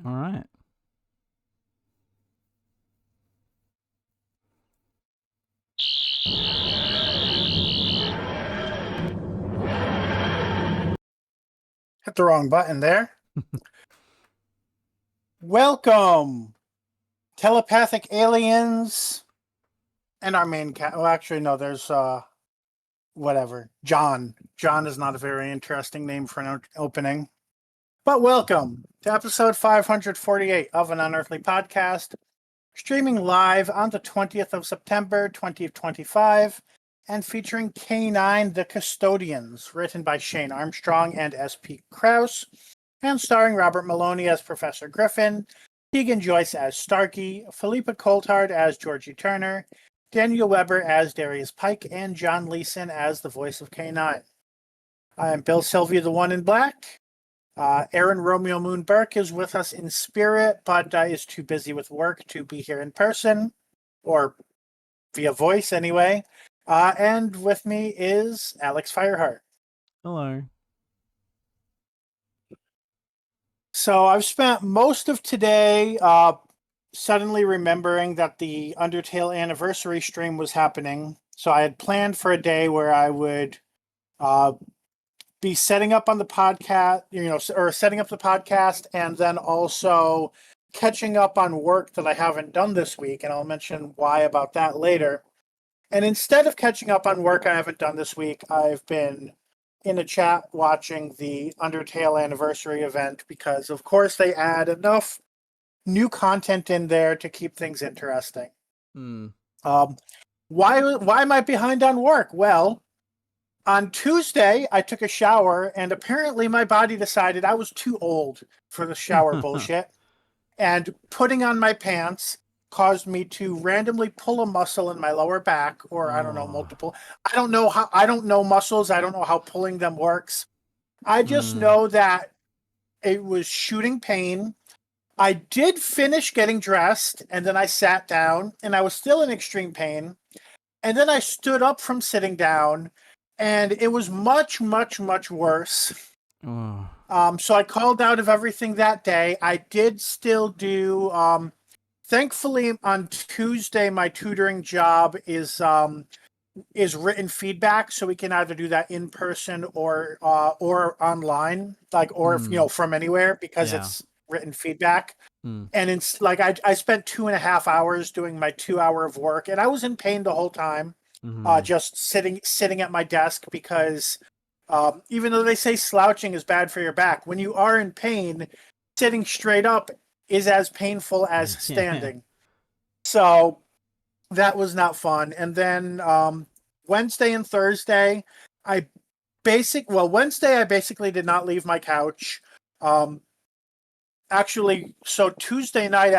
All right. Hit the wrong button there. Welcome, telepathic aliens, and our main cat. Well, actually, no. There's whatever. John. John is not a very interesting name for an opening. But welcome to episode 548 of an Unearthly Podcast, streaming live on the 20th of September, 2025, and featuring K-9, The Custodians, written by Shane Armstrong and S.P. Krause, and starring Robert Maloney as Professor Griffin, Keegan Joyce as Starkey, Philippa Coulthard as Georgie Turner, Daniel Weber as Darius Pike, and John Leeson as the voice of K-9. I am Bill Sylvia, the One in Black. Aaron RomeoMoon Burke is with us in spirit, but is too busy with work to be here in person, or via voice anyway. And with me is Alex Fyrehart. Hello. So I've spent most of today suddenly remembering that the Undertale anniversary stream was happening. So I had planned for a day where I would be setting up on the podcast, or setting up the podcast, and then also catching up on work that I haven't done this week. And I'll mention why about that later. And instead of catching up on work I haven't done this week, I've been in a chat watching the Undertale anniversary event because, of course, they add enough new content in there to keep things interesting. Why am I behind on work? Well, on Tuesday, I took a shower, and apparently my body decided I was too old for the shower bullshit. And putting on my pants caused me to randomly pull a muscle in my lower back, or I don't know, multiple. I don't know muscles. I don't know how pulling them works. I just know that it was shooting pain. I did finish getting dressed, and then I sat down, and I was still in extreme pain. And then I stood up from sitting down, and it was much, much, much worse. So I called out of everything that day. I did still do. Thankfully, on Tuesday, my tutoring job is written feedback, so we can either do that in person or online, from anywhere, because it's written feedback. And it's like I spent 2.5 hours doing my 2 hour of work, and I was in pain the whole time, just sitting at my desk because even though they say slouching is bad for your back, when you are in pain, sitting straight up is as painful as standing. So that was not fun. And then Wednesday and Thursday, Wednesday I basically did not leave my couch. So Tuesday night,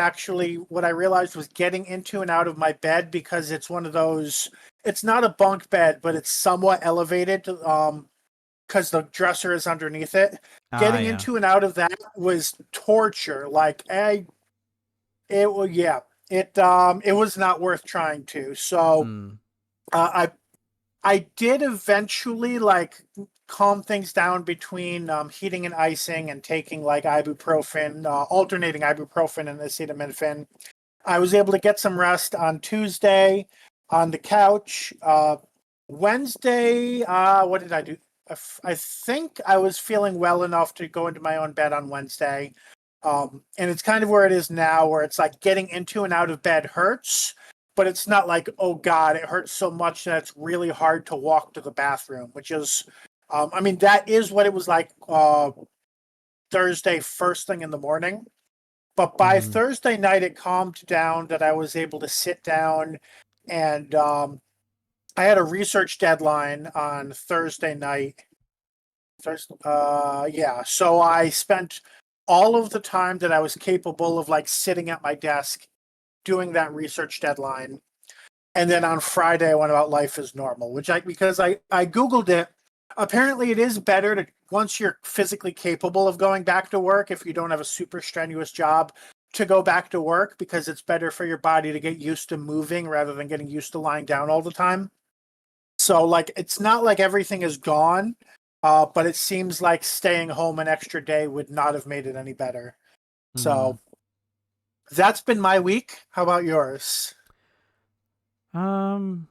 what I realized was getting into and out of my bed, because it's one of those, it's not a bunk bed, but it's somewhat elevated, because the dresser is underneath it. Getting into and out of that was torture. It was not worth trying to. So I did eventually calm things down between heating and icing and taking ibuprofen, alternating ibuprofen and acetaminophen. I was able to get some rest on Tuesday on the couch. Wednesday, what did I do? I think I was feeling well enough to go into my own bed on Wednesday. And it's kind of where it is now, where it's like getting into and out of bed hurts, but it's not like, oh God, it hurts so much that it's really hard to walk to the bathroom, which is, that is what it was like Thursday, first thing in the morning. But by Thursday night, it calmed down that I was able to sit down, and I had a research deadline on Thursday night. So I spent all of the time that I was capable of sitting at my desk doing that research deadline. And then on Friday, I went about life as normal, because I Googled it. Apparently it is better to, once you're physically capable of going back to work, if you don't have a super strenuous job, to go back to work, because it's better for your body to get used to moving rather than getting used to lying down all the time. So it's not like everything is gone, but it seems like staying home an extra day would not have made it any better. So that's been my week. How about yours? Um,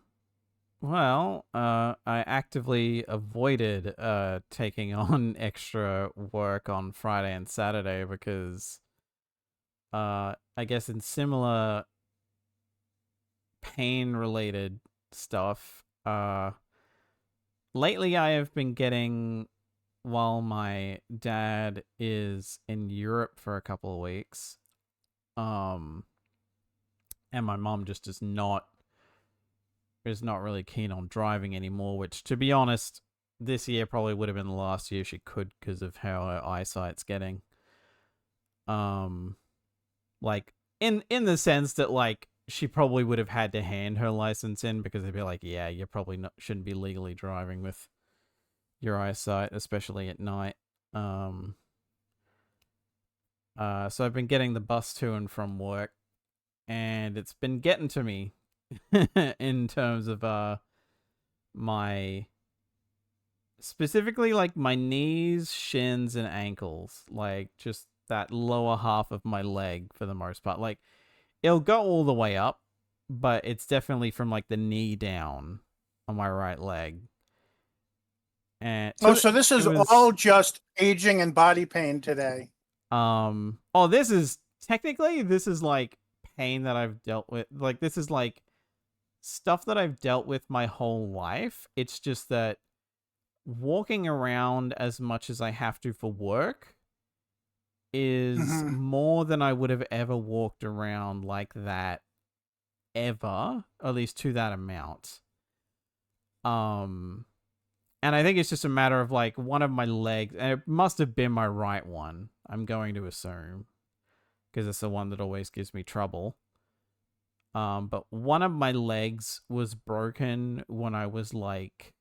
well, I actively avoided taking on extra work on Friday and Saturday because I guess in similar pain related stuff, lately I have been getting, while my dad is in Europe for a couple of weeks, um and my mom just is not really keen on driving anymore, which, to be honest, this year probably would have been the last year she could because of how her eyesight's getting. Um, like in the sense that like she probably would have had to hand her license in because they'd be like, yeah, you probably not, shouldn't be legally driving with your eyesight, especially at night. Um, so I've been getting the bus to and from work, and it's been getting to me in terms of my specifically like my knees, shins, and ankles, like just that lower half of my leg for the most part. Like it'll go all the way up, but it's definitely from like the knee down on my right leg. And Oh, to so this it is was all just aging and body pain today. oh, this is technically this is like pain that I've dealt with. Like this is like stuff that I've dealt with my whole life. It's just that walking around as much as I have to for work is Hmm. more than I would have ever walked around like that ever, at least to that amount. Um and I think it's just a matter of like one of my legs, and it must have been my right one, I'm going to assume, because it's the one that always gives me trouble. But one of my legs was broken when I was like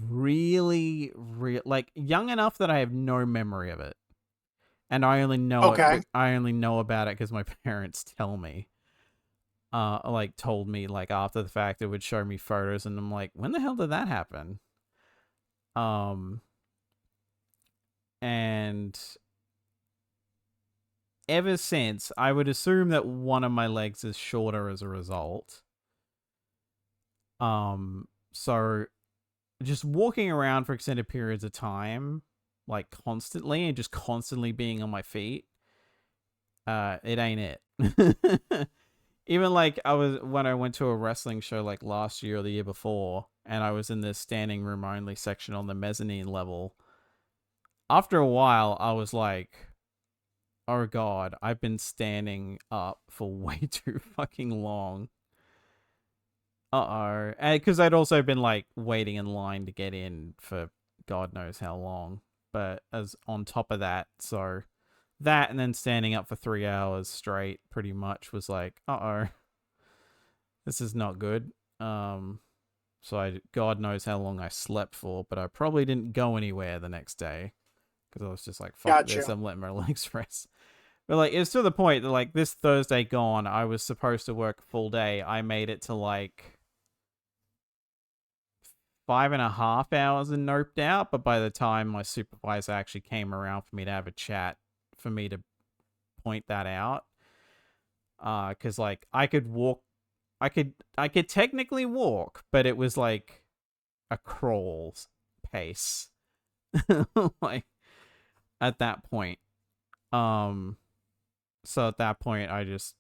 really, like young enough that I have no memory of it, and Okay. I only know about it because my parents tell me. Like told me like after the fact, it would show me photos, and I'm like, when the hell did that happen? Um, and ever since, I would assume that one of my legs is shorter as a result. So just walking around for extended periods of time, like constantly and just constantly being on my feet, it ain't it. Even like I was when I went to a wrestling show like last year or the year before, and I was in the standing room only section on the mezzanine level. After a while, I was like, "Oh God, I've been standing up for way too fucking long." Uh oh, because I'd also been like waiting in line to get in for God knows how long. But as on top of that, so that and then standing up for 3 hours straight, pretty much was like, oh, this is not good. So God knows how long I slept for, but I probably didn't go anywhere the next day because I was just like, fuck this, Gotcha. I'm letting my legs rest. But like, it's to the point that like this Thursday gone, I was supposed to work a full day. I made it to like 5.5 hours and noped out, but by the time my supervisor actually came around for me to have a chat, for me to point that out, because like I could walk, I could technically walk, but it was like a crawl pace, like at that point. Um, so at that point, I just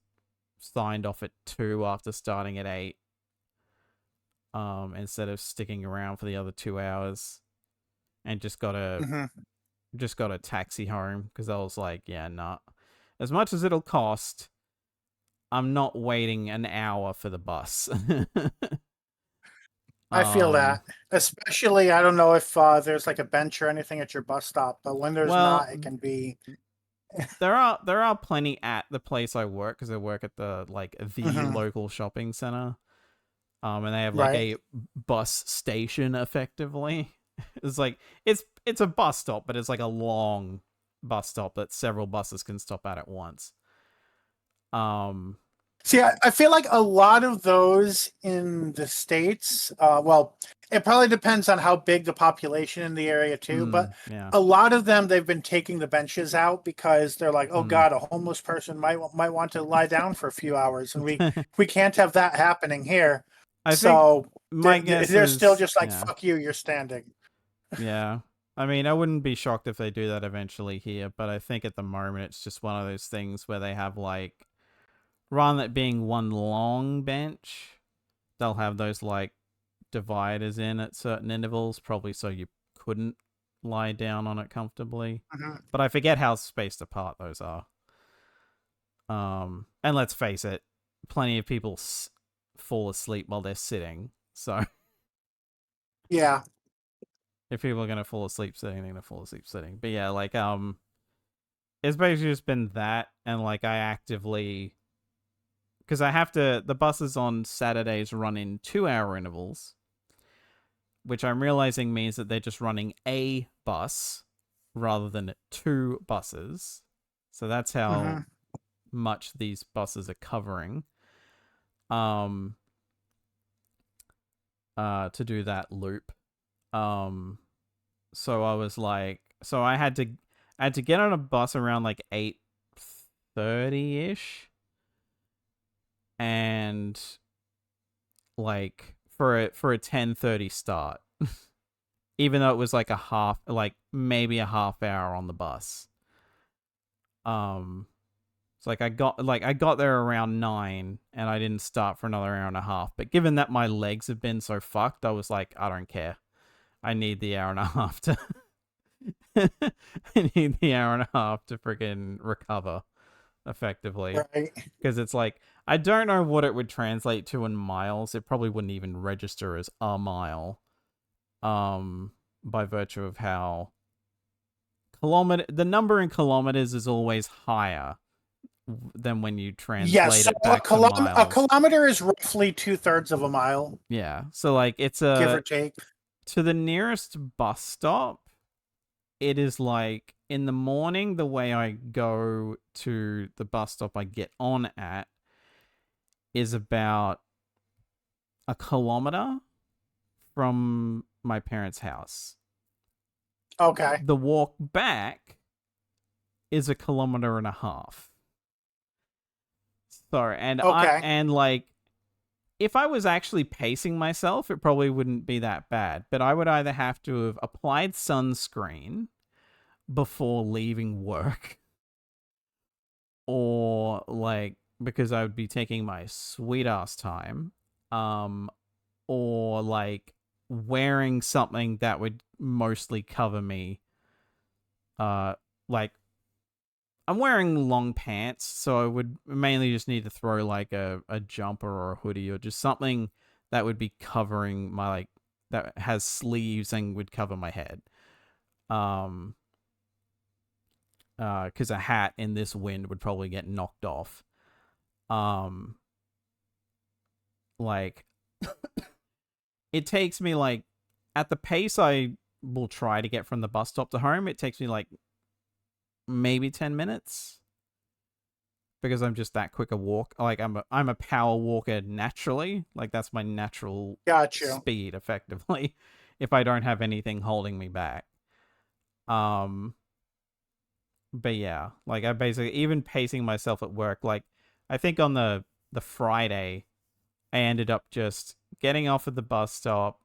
signed off at 2 after starting at 8. Instead of sticking around for the other 2 hours, and Hmm. just got a taxi home because I was like, yeah, nah. As much as it'll cost, I'm not waiting an hour for the bus. I feel um, that. Especially, I don't know if there's like a bench or anything at your bus stop, but when there's well, not, it can be. there are plenty at the place I work because I work at the Hmm. local shopping center. And they have like Right. a bus station effectively. It's like it's a bus stop, but it's like a long bus stop that several buses can stop at once. Um, See, I feel like a lot of those in the States, well, it probably depends on how big the population in the area too, but Yeah. a lot of them, they've been taking the benches out because they're like, oh God, a homeless person might want to lie down for a few hours, and we can't have that happening here. I think So my guess they're still is just like, yeah. fuck you, you're standing. Yeah. I mean, I wouldn't be shocked if they do that eventually here, but I think at the moment it's just one of those things where they have like, rather than it being one long bench, they'll have those like dividers in at certain intervals, probably so you couldn't lie down on it comfortably. Mm-hmm. But I forget how spaced apart those are. And let's face it, plenty of people fall asleep while they're sitting. So Yeah. if people are gonna fall asleep sitting, they're gonna fall asleep sitting. But yeah, like it's basically just been that, and like I actively, because I have to, the buses on Saturdays run in 2-hour intervals, which I'm realizing means that they're just running a bus rather than 2 buses. So that's how much these buses are covering. To do that loop. So I was like, so I had to get on a bus around like 8:30ish, and like for a 10:30 start, even though it was like maybe a half hour on the bus. So like I got there around 9, and I didn't start for another hour and a half. But given that my legs have been so fucked, I was like, I don't care. I need the hour and a half to I need the hour and a half to freaking recover effectively. Right. Because it's like, I don't know what it would translate to in miles. It probably wouldn't even register as a mile. By virtue of how the number in kilometers is always higher than when you translate it back to miles. A kilometer is roughly 2/3 of a mile. Yeah. So like it's give or take. To the nearest bus stop, it is like in the morning, the way I go to the bus stop I get on at is about a kilometer from my parents' house. Okay. The walk back is a kilometer and a half. Sorry, and like, if I was actually pacing myself, it probably wouldn't be that bad. But I would either have to have applied sunscreen before leaving work, or like, because I would be taking my sweet ass time, or like wearing something that would mostly cover me. Like, I'm wearing long pants, so I would mainly just need to throw like a jumper or a hoodie or just something that would be covering my, like, that has sleeves and would cover my head. Because a hat in this wind would probably get knocked off. Like, it takes me like, at the pace I will try to get from the bus stop to home, it takes me like maybe 10 minutes, because I'm just that quick a walk. Like, I'm a power walker naturally. Like, that's my natural speed effectively, if I don't have anything holding me back. But yeah, like, I basically, even pacing myself at work, like, I think on the Friday, I ended up just getting off at the bus stop,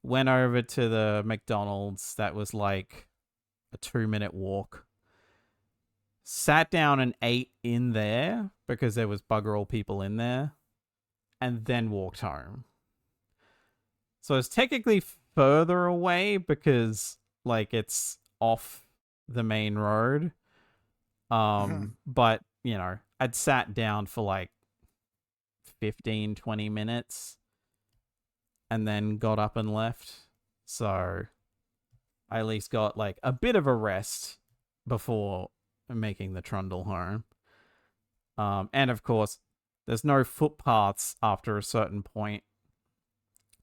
went over to the McDonald's that was like a 2-minute walk, sat down and ate in there because there was bugger all people in there, and then walked home. So it's technically further away because, like, it's off the main road. But, you know, I'd sat down for like 15-20 minutes and then got up and left. So I at least got like a bit of a rest before making the trundle home. And of course, there's no footpaths after a certain point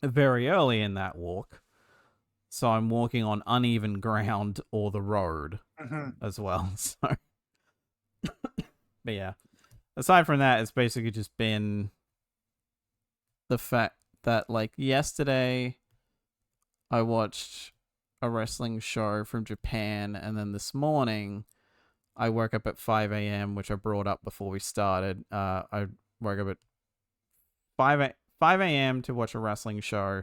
very early in that walk. So I'm walking on uneven ground or the road as well. So, but yeah. aside from that, it's basically just been the fact that, like, yesterday I watched a wrestling show from Japan, and then this morning I woke up at 5 a.m., which I brought up before we started. I woke up at 5 a.m. to watch a wrestling show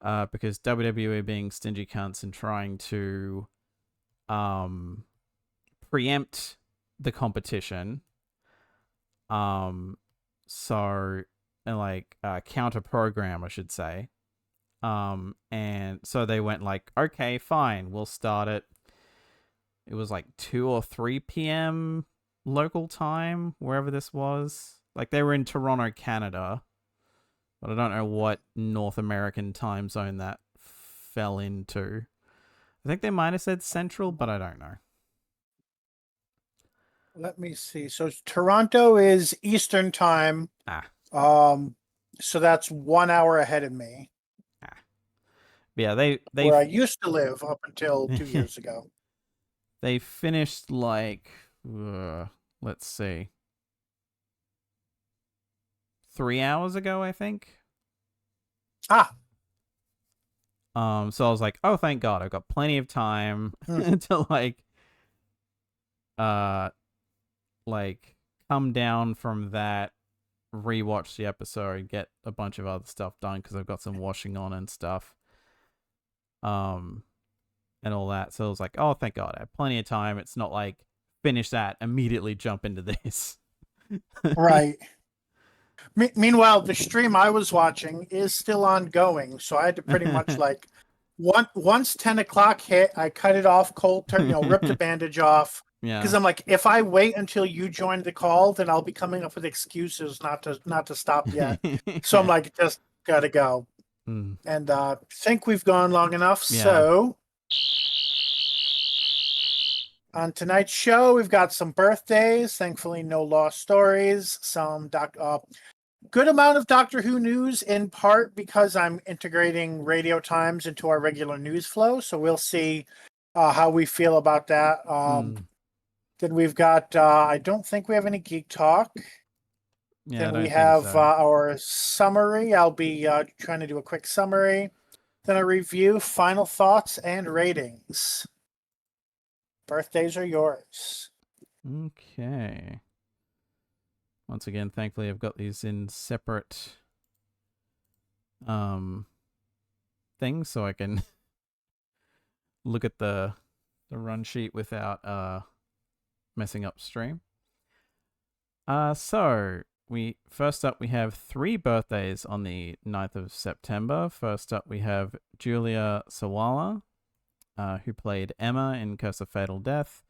because WWE being stingy cunts and trying to preempt the competition. So, and like counter program, I should say. And so they went like, okay, fine, we'll start it. It was like 2 or 3 p.m. local time, wherever this was. Like, they were in Toronto, Canada, but I don't know what North American time zone that fell into. I think they might have said Central, but I don't know. Let me see. So Toronto is Eastern time. So that's 1 hour ahead of me. Yeah, they where I used to live up until 2 years ago. They finished like, let's see, 3 hours ago, I think. So I was like, oh, thank God, I've got plenty of time to like come down from that, rewatch the episode, get a bunch of other stuff done because I've got some washing on and stuff. And all that. So I was like, oh, thank God, I have plenty of time. It's not like finish that, immediately jump into this. Right. Meanwhile, the stream I was watching is still ongoing. So I had to pretty much like, once 10 o'clock hit, I cut it off cold turn, ripped the bandage off. Yeah. Because I'm like, if I wait until you join the call, then I'll be coming up with excuses not to stop yet. So I'm like, just gotta go. And think we've gone long enough. Yeah. So on tonight's show, we've got some birthdays. Thankfully, no lost stories. Some good amount of Doctor Who news, in part because I'm integrating Radio Times into our regular news flow. So we'll see how we feel about that. Then we've got, I don't think we have any Geek Talk. Yeah, then we have our summary. I'll be trying to do a quick summary. Then a review, final thoughts, and ratings. Birthdays are yours. Okay. Once again, thankfully, I've got these in separate things, so I can look at the run sheet without messing up stream. So first up we have 3 birthdays on the 9th of September. First up we have Julia Sawala, who played Emma in Curse of Fatal Death.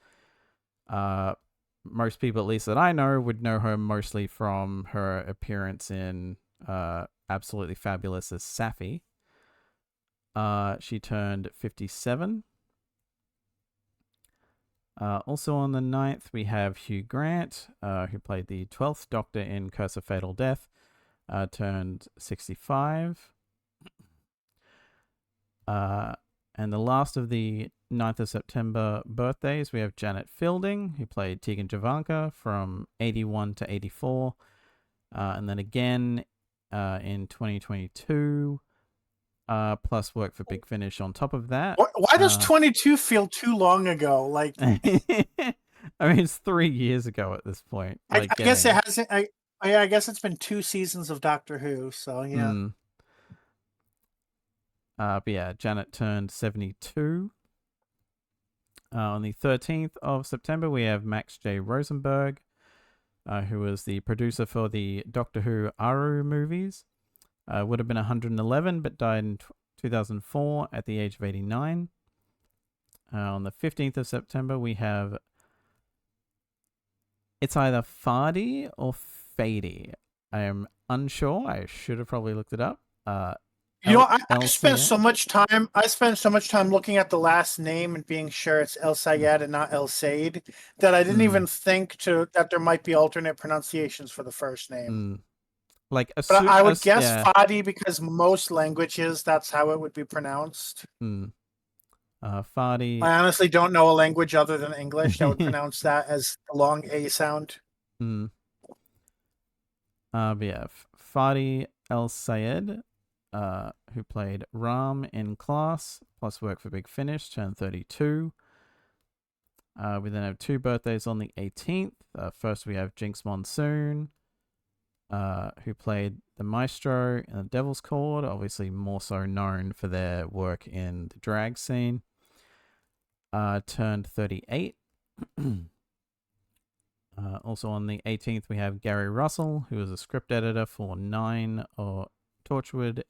Most people, at least that I know, would know her mostly from her appearance in Absolutely Fabulous as Safi. She turned 57. Also on the 9th, we have Hugh Grant, who played the 12th Doctor in Curse of Fatal Death, turned 65. And the last of the 9th of September birthdays, we have Janet Fielding, who played Tegan Javanka from 81 to 84. And then again in 2022, plus work for Big Finish on top of that. Why does 22 feel too long ago? Like, I mean, it's 3 years ago at this point. Like, I guess it hasn't. I guess it's been 2 seasons of Doctor Who, so yeah. But yeah, Janet turned 72. On the 13th of September, we have Max J. Rosenberg, who was the producer for the Doctor Who Aru movies. Would have been 111, but died in 2004 at the age of 89. On the 15th of September, we have... It's either Fardy or Fady. I am unsure. I should have probably looked it up. I spent so much time. I spent so much time looking at the last name and being sure it's El Sayed and not El Said that I didn't even think that there might be alternate pronunciations for the first name. Like, but I would guess Fadi because most languages that's how it would be pronounced. Fadi. I honestly don't know a language other than English that would pronounce that as a long A sound. We have Fadi El Sayed, who played Ram in Class, plus work for Big Finish, turned 32. We then have 2 birthdays on the 18th. First, we have Jinx Monsoon, who played the Maestro in the Devil's Court, obviously more so known for their work in the drag scene. Turned 38. Also on the 18th, we have Gary Russell, who is a script editor for 9 or Torchwood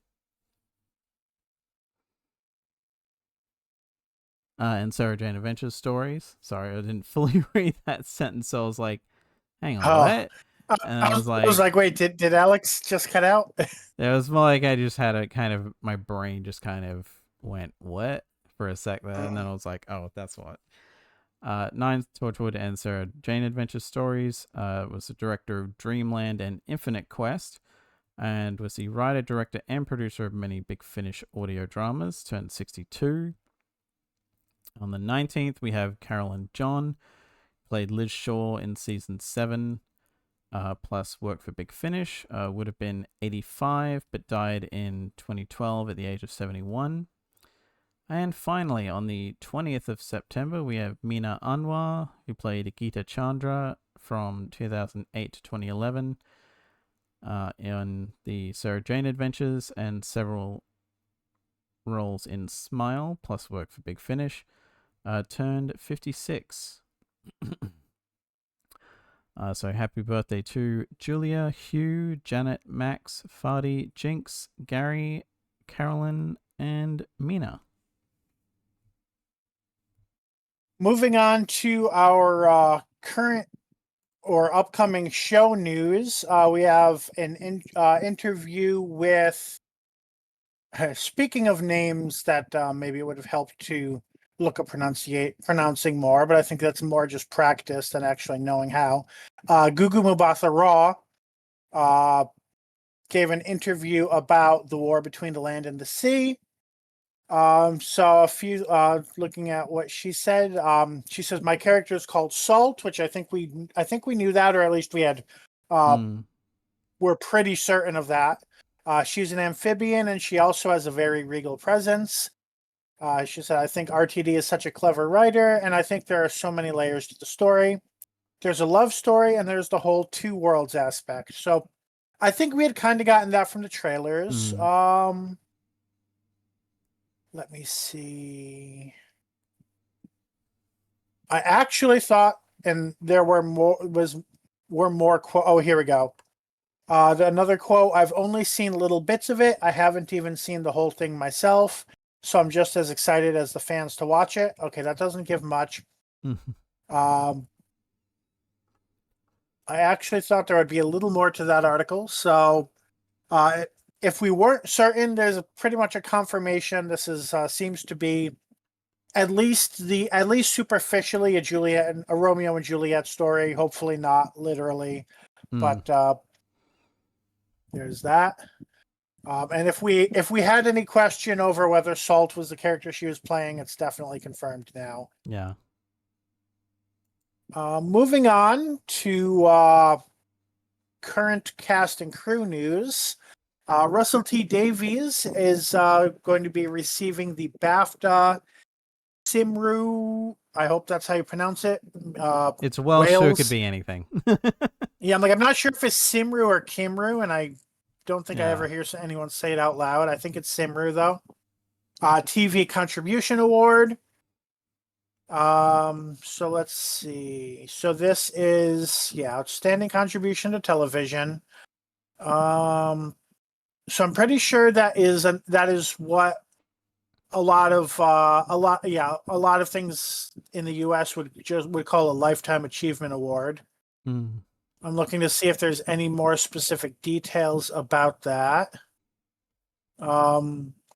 and Sarah Jane Adventures stories. Sorry, I didn't fully read that sentence, so I was like, hang on, what? And I was like, wait, did Alex just cut out? It was more like I just had a kind of, my brain just kind of went, what? For a sec there, and then I was like, oh, that's what. 9 Torchwood and Sarah Jane Adventure stories. Was the director of Dreamland and Infinite Quest, and was the writer, director, and producer of many Big Finish audio dramas. Turned 62. On the 19th, we have Carolyn John, played Liz Shaw in season 7, plus work for Big Finish. Would have been 85, but died in 2012 at the age of 71. And finally, on the 20th of September, we have Meena Anwar, who played Geeta Chandra from 2008 to 2011 in the Sarah Jane Adventures, and several roles in Smile, plus work for Big Finish. Turned 56. So happy birthday to Julia, Hugh, Janet, Max, Fadi, Jinx, Gary, Carolyn, and Meena. Moving on to our current or upcoming show news, we have an interview with, speaking of names that maybe it would have helped to look up pronouncing more, but I think that's more just practice than actually knowing how. Gugu Mbatha Raw gave an interview about the war between the land and the sea. So a few, looking at what she said, she says, my character is called Salt, which I think we knew that, or at least we had, we're pretty certain of that. She's an amphibian, and she also has a very regal presence. She said, I think RTD is such a clever writer, and I think there are so many layers to the story. There's a love story, and there's the whole 2 worlds aspect. So I think we had kind of gotten that from the trailers. Let me see. I actually thought, and there were more quote. Oh, here we go. Another quote. I've only seen little bits of it. I haven't even seen the whole thing myself, so I'm just as excited as the fans to watch it. Okay, that doesn't give much. I actually thought there would be a little more to that article. So, if we weren't certain, there's pretty much a confirmation. This is seems to be at least superficially a Romeo and Juliet story. Hopefully not literally, but there's that. And if we had any question over whether Salt was the character she was playing, it's definitely confirmed now. Yeah. Moving on to current cast and crew news. Russell T Davies is going to be receiving the BAFTA Simru. I hope that's how you pronounce it. It's Welsh, Wales. so it could be anything. Yeah, I'm not sure if it's Simru or Kimru, and I don't think I ever hear anyone say it out loud. I think it's Simru, though. TV Contribution Award. So let's see. So this is, outstanding contribution to television. So I'm pretty sure that is what a lot of things in the U.S. would call a Lifetime Achievement Award. I'm looking to see if there's any more specific details about that.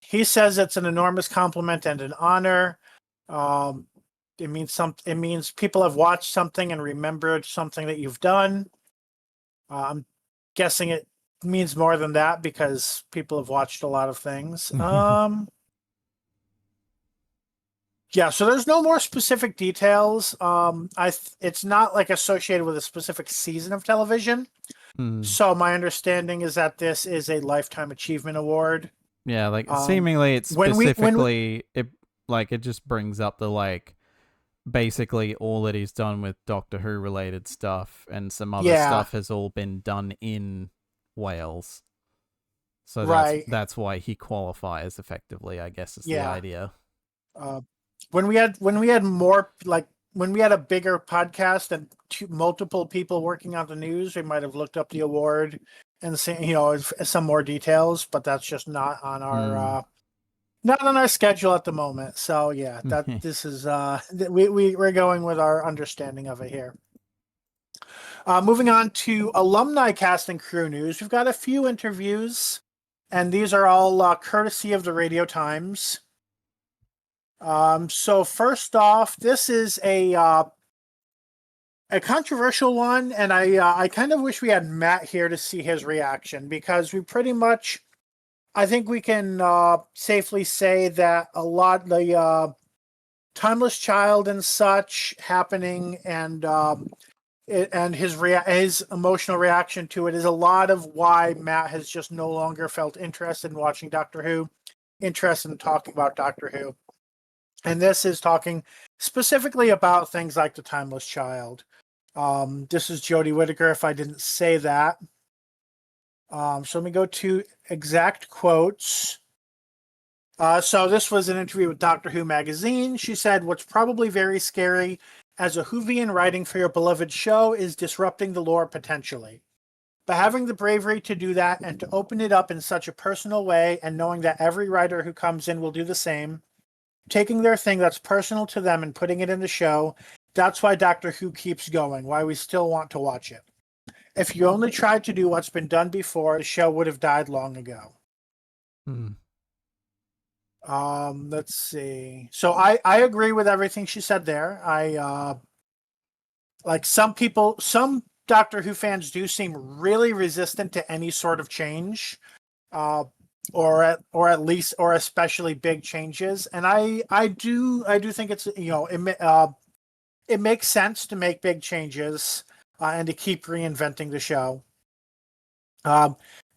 He says it's an enormous compliment and an honor. It means people have watched something and remembered something that you've done. I'm guessing it means more than that because people have watched a lot of things. So there's no more specific details. It's not like associated with a specific season of television. Hmm. So my understanding is that this is a Lifetime Achievement Award. Yeah, like seemingly it's when we specifically it just brings up the like basically all that he's done with Doctor Who related stuff and some other Yeah. stuff has all been done in Wales. So Right. that's why he qualifies effectively, I guess is the Yeah. idea. When we had more like when we had a bigger podcast and multiple people working on the news, we might have looked up the award and seen, you know, some more details, but that's just not on our not on our schedule at the moment. So yeah, that this is we're going with our understanding of it here. Moving on to alumni cast and crew news, we've got a few interviews, and these are all courtesy of the Radio Times. So first off, this is a controversial one, and I kind of wish we had Matt here to see his reaction, because we pretty much, I think we can safely say that a lot the Timeless Child and such happening, and his emotional reaction to it is a lot of why Matt has just no longer felt interested in watching Doctor Who, interested in talking about Doctor Who. And this is talking specifically about things like the Timeless Child. This is Jodie Whittaker, if I didn't say that. So let me go to exact quotes. So this was an interview with Doctor Who magazine. She said, "What's probably very scary as a Whovian writing for your beloved show is disrupting the lore potentially. But having the bravery to do that and to open it up in such a personal way, and knowing that every writer who comes in will do the same, taking their thing that's personal to them and putting it in the show, that's why Doctor Who keeps going, why we still want to watch it. If you only tried to do what's been done before, the show would have died long ago." Let's see. So I agree with everything she said there. I like some Doctor Who fans do seem really resistant to any sort of change, or especially big changes. And I do think it's, you know, it makes sense to make big changes and to keep reinventing the show.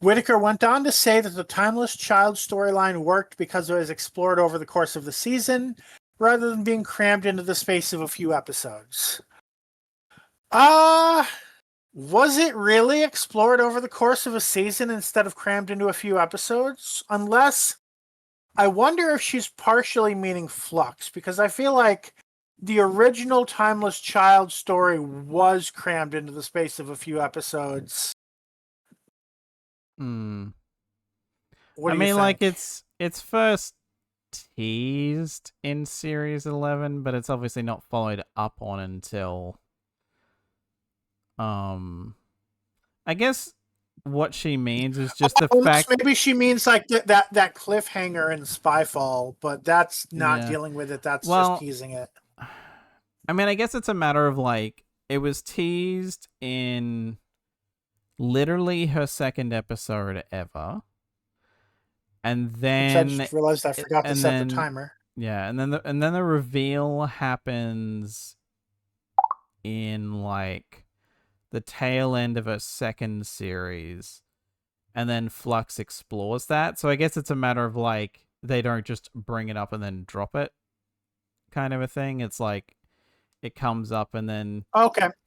Whittaker went on to say that the Timeless Child storyline worked because it was explored over the course of the season, rather than being crammed into the space of a few episodes. Was it really explored over the course of a season instead of crammed into a few episodes? Unless, I wonder if she's partially meaning Flux, because I feel like the original Timeless Child story was crammed into the space of a few episodes. I mean, like it's first teased in series 11, but it's obviously not followed up on until I guess what she means is just the fact maybe she means like that cliffhanger in Spyfall, but that's not dealing with it. That's just teasing it. I mean, I guess it's a matter of like it was teased in literally her second episode ever, and then I just realized I forgot to set the timer. Yeah, and then the reveal happens in like the tail end of her second series, and then Flux explores that. So I guess it's a matter of like they don't just bring it up and then drop it, kind of a thing. It's like it comes up and then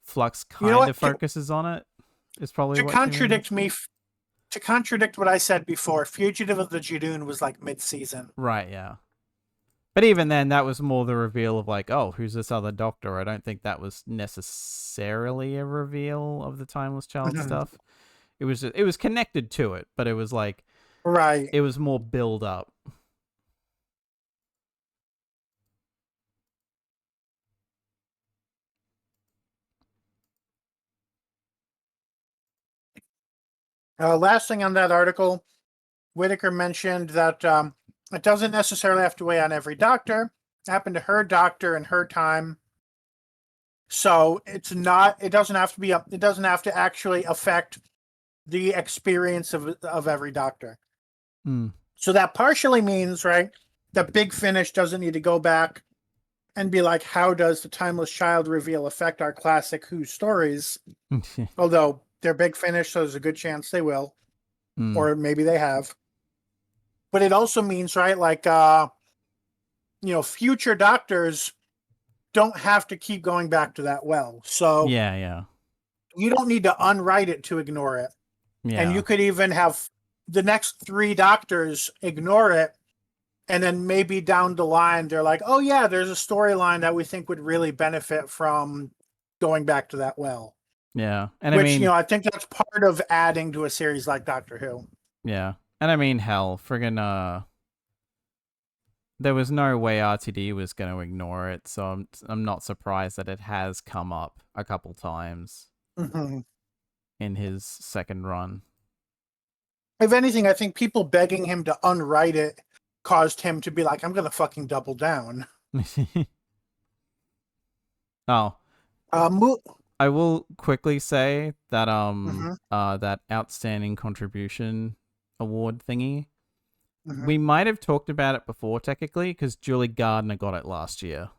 Flux kind of focuses on it. Is probably what to contradict what I said before. Fugitive of the Judoon was like mid-season, right? Yeah, but even then, that was more the reveal of like, oh, who's this other Doctor? I don't think that was necessarily a reveal of the Timeless Child stuff. It was connected to it, but it was like it was more build up. Last thing on that article, Whittaker mentioned that it doesn't necessarily have to weigh on every Doctor. It happened to her Doctor in her time. So it doesn't have to actually affect the experience of every Doctor. So that partially means, right, that Big Finish doesn't need to go back and be like, how does the Timeless Child reveal affect our classic Who stories? Although They're Big Finish, so there's a good chance they will. Mm. Or maybe they have. But it also means, right, like, future doctors don't have to keep going back to that well. So yeah. you don't need to unwrite it to ignore it. Yeah. And you could even have the next 3 doctors ignore it. And then maybe down the line, they're like, oh, yeah, there's a storyline that we think would really benefit from going back to that well. Yeah. And Which, I mean, I think that's part of adding to a series like Doctor Who. Yeah. And I mean, hell, friggin', there was no way RTD was going to ignore it, so I'm not surprised that it has come up a couple times in his second run. If anything, I think people begging him to unwrite it caused him to be like, I'm going to fucking double down. Oh. I will quickly say that that outstanding contribution award thingy, we might have talked about it before technically, because Julie Gardner got it last year.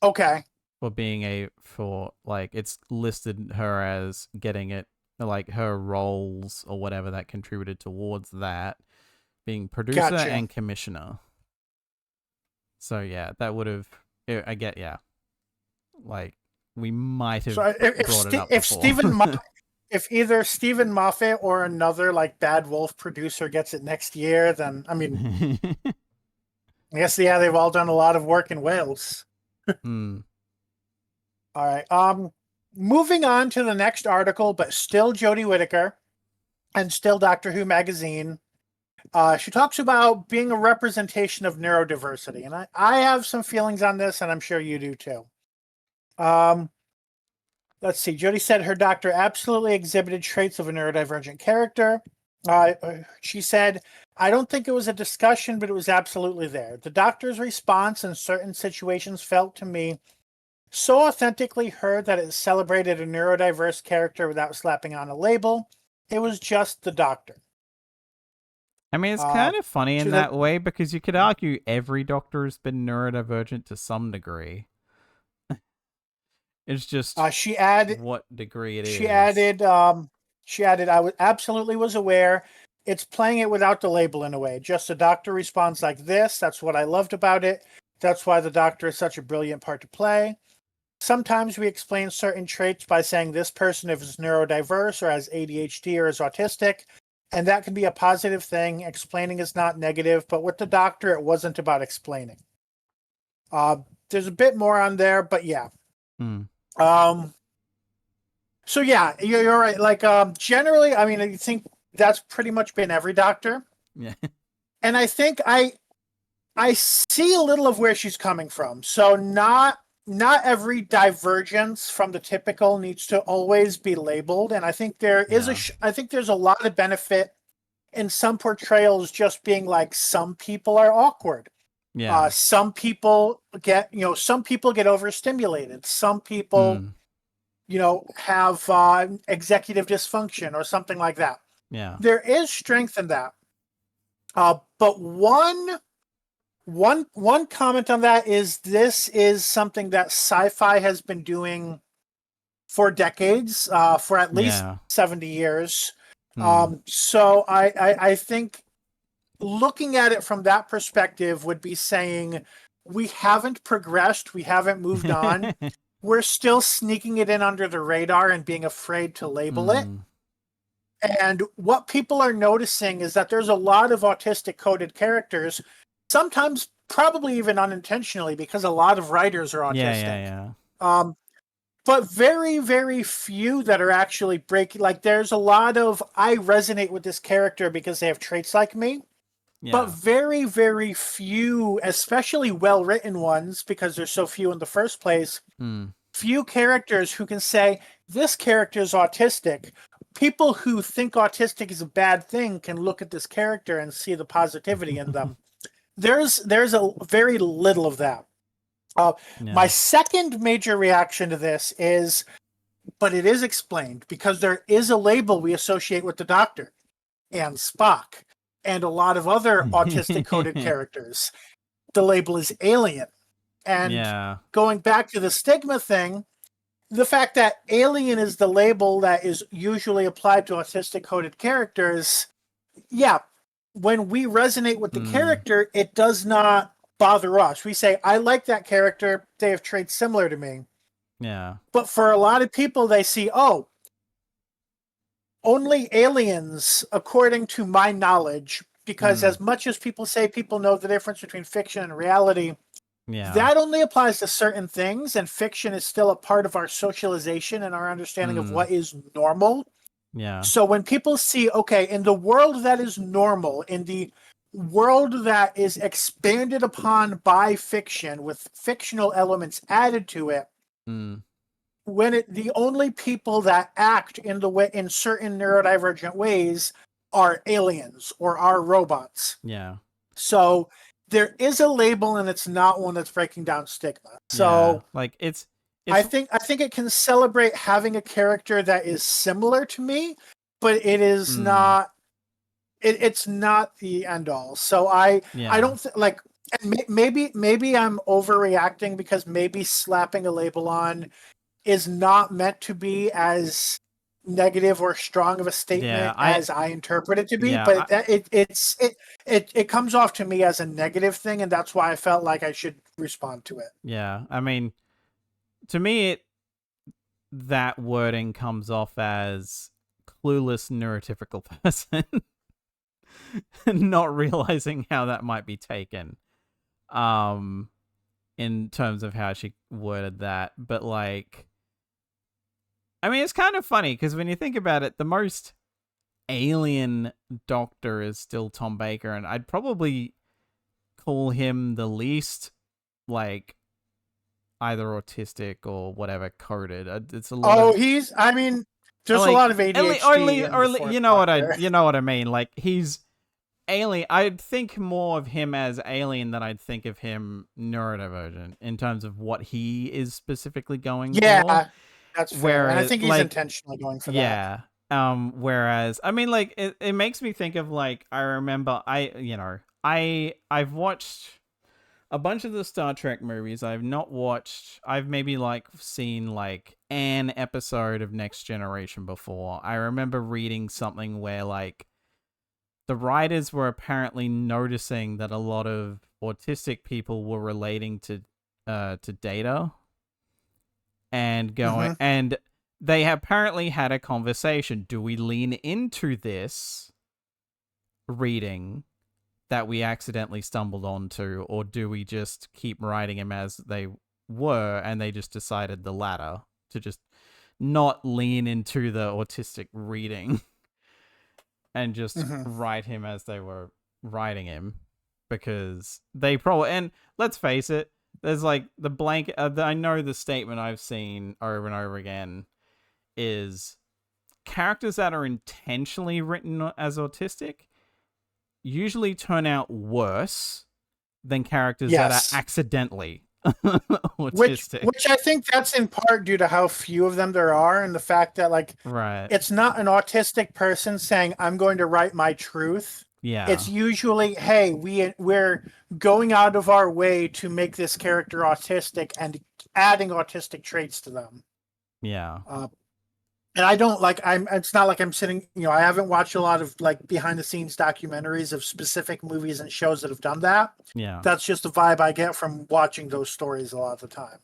Okay. For being it's listed her as getting it, like her roles or whatever that contributed towards that, being producer and commissioner. So yeah, that would have, I get, yeah. Like, we might have brought it up before. If either Stephen Moffat or another like Bad Wolf producer gets it next year, then I mean, I guess they've all done a lot of work in Wales. All right. Moving on to the next article, but still Jodie Whittaker, and still Doctor Who magazine. She talks about being a representation of neurodiversity, and I have some feelings on this, and I'm sure you do too. Let's see. Jodie said her doctor absolutely exhibited traits of a neurodivergent character. She said, I don't think it was a discussion, but it was absolutely there. The doctor's response in certain situations felt to me so authentically her that it celebrated a neurodiverse character without slapping on a label. It was just the doctor. I mean, it's kind of funny in that way, because you could argue every doctor has been neurodivergent to some degree. It's just she added what degree it is. She added, I absolutely was aware. It's playing it without the label in a way. Just the doctor responds like this. That's what I loved about it. That's why the doctor is such a brilliant part to play. Sometimes we explain certain traits by saying this person is neurodiverse or has ADHD or is autistic. And that can be a positive thing. Explaining is not negative. But with the doctor, it wasn't about explaining. There's a bit more on there, but yeah. So yeah, you're right. Like, generally, I mean, I think that's pretty much been every doctor. Yeah. And I think I see a little of where she's coming from. So not every divergence from the typical needs to always be labeled. And I think there is I think there's a lot of benefit in some portrayals just being like, some people are awkward. Yeah. Some people get overstimulated. Some people, have executive dysfunction or something like that. Yeah. There is strength in that. But one comment on that is this is something that sci-fi has been doing for decades, for at least 70 years. So I think looking at it from that perspective would be saying we haven't progressed, we haven't moved on. We're still sneaking it in under the radar and being afraid to label it. And what people are noticing is that there's a lot of autistic coded characters, sometimes probably even unintentionally, because a lot of writers are autistic. But very, very few that are actually breaking. Like, there's a lot of, I resonate with this character because they have traits like me. Yeah. But very, very few, especially well-written ones, because there's so few in the first place, few characters who can say, this character is autistic. People who think autistic is a bad thing can look at this character and see the positivity in them. There's a very little of that. My second major reaction to this is, but it is explained, because there is a label we associate with the Doctor and Spock and a lot of other autistic coded characters. The label is alien. And going back to the stigma thing, the fact that alien is the label that is usually applied to autistic coded characters, yeah, when we resonate with the character, it does not bother us. We say, I like that character. They have traits similar to me. Yeah. But for a lot of people, they see, oh, only aliens, according to my knowledge, because as much as people say people know the difference between fiction and reality, that only applies to certain things, and fiction is still a part of our socialization and our understanding of what is normal. Yeah. So when people see, okay, in the world that is normal, in the world that is expanded upon by fiction with fictional elements added to it, when the only people that act in certain neurodivergent ways are aliens or are robots. Yeah. So there is a label, and it's not one that's breaking down stigma. So like it's I think it can celebrate having a character that is similar to me, but it is not. It's not the end all. So I don't like. Maybe I'm overreacting, because maybe slapping a label on is not meant to be as negative or strong of a statement as I interpret it to be. But it comes off to me as a negative thing, and that's why I felt like I should respond to it. Yeah, I mean, to me, that wording comes off as clueless neurotypical person. Not realizing how that might be taken in terms of how she worded that. But like, I mean, it's kind of funny, because when you think about it, the most alien doctor is still Tom Baker, and I'd probably call him the least like either autistic or whatever coded. It's a lot there's a lot of ADHD. You know what I mean. Like, he's alien. I'd think more of him as alien than I'd think of him neurodivergent in terms of what he is specifically going for. Yeah, that's fair. And I think he's intentionally going for that. Yeah. Whereas, I mean, like, it makes me think of, like, I remember I've watched a bunch of the Star Trek movies. I've maybe like seen like an episode of Next Generation before. I remember reading something where like the writers were apparently noticing that a lot of autistic people were relating to Data and going, and they apparently had a conversation. Do we lean into this reading that we accidentally stumbled onto, or do we just keep writing him as they were, and they just decided the latter, to just not lean into the autistic reading and just write him as they were writing him? Because they probably, and let's face it, there's like the blanket, I know the statement I've seen over and over again is characters that are intentionally written as autistic usually turn out worse than characters that are accidentally autistic. Which I think that's in part due to how few of them there are, and the fact that like it's not an autistic person saying, I'm going to write my truth. Yeah. It's usually, hey, we're going out of our way to make this character autistic and adding autistic traits to them. Yeah. And I don't like, it's not like I'm sitting, I haven't watched a lot of like behind the scenes documentaries of specific movies and shows that have done that. Yeah. That's just the vibe I get from watching those stories a lot of the time.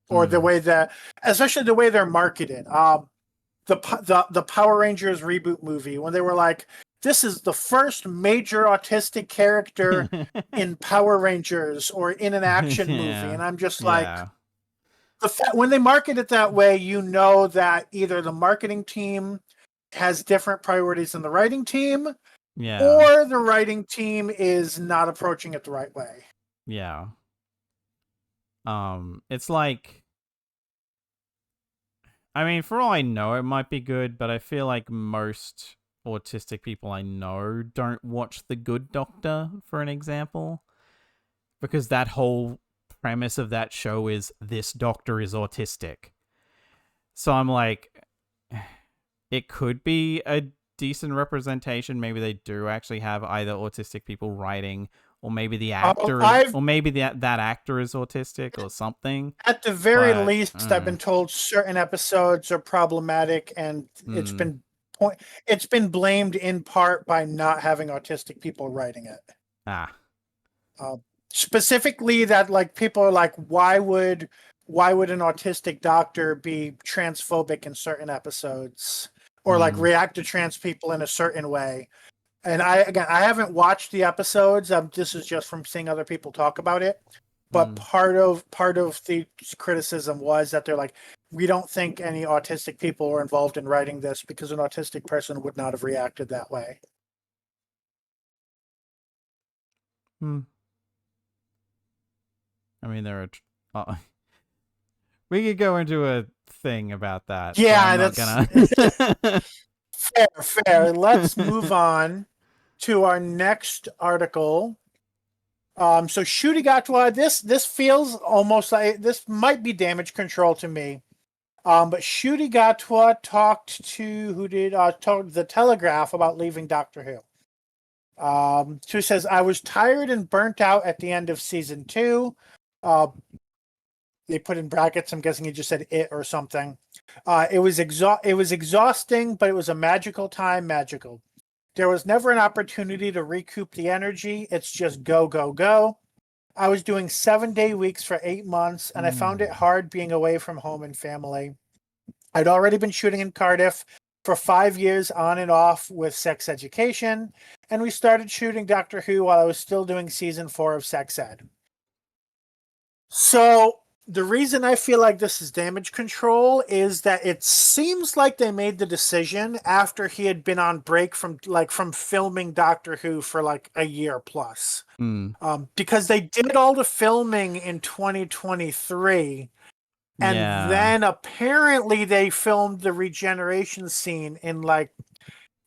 Or the way that, especially the way they're marketed. The Power Rangers reboot movie, when they were like, this is the first major autistic character in Power Rangers or in an action movie. And I'm just like, when they market it that way, you know that either the marketing team has different priorities than the writing team, or the writing team is not approaching it the right way. Yeah. It's like, I mean, for all I know, it might be good, but I feel like most autistic people I know don't watch The Good Doctor, for an example, because that whole premise of that show is this doctor is autistic. So I'm like, it could be a decent representation. Maybe they do actually have either autistic people writing or maybe the Oh, actor is, I've or maybe that actor is autistic or something. at the very But least, I've been told certain episodes are problematic, and it's been blamed in part by not having autistic people writing it. Uh, specifically, that like people are like, why would an autistic doctor be transphobic in certain episodes, or like react to trans people in a certain way? And I haven't watched the episodes. This is just from seeing other people talk about it. But part of the criticism was that they're like, we don't think any autistic people were involved in writing this because an autistic person would not have reacted that way. I mean, there are. We could go into a thing about that. Yeah, so I'm not gonna. fair. Let's move on to our next article. So Ncuti Gatwa, this feels almost like this might be damage control to me. But Ncuti Gatwa talked to told the Telegraph about leaving Doctor Who. So he says, I was tired and burnt out at the end of season 2. They put in brackets, I'm guessing he just said it or something. It was exhausting, but it was a magical time, magical. There was never an opportunity to recoup the energy. It's just go, go, go. I was doing 7-day weeks for 8 months, and I found it hard being away from home and family. I'd already been shooting in Cardiff for 5 years on and off with Sex Education, and we started shooting Doctor Who while I was still doing season 4 of Sex Ed. So the reason I feel like this is damage control is that it seems like they made the decision after he had been on break from filming Doctor Who for like a year plus. Because they did all the filming in 2023, and then apparently they filmed the regeneration scene in like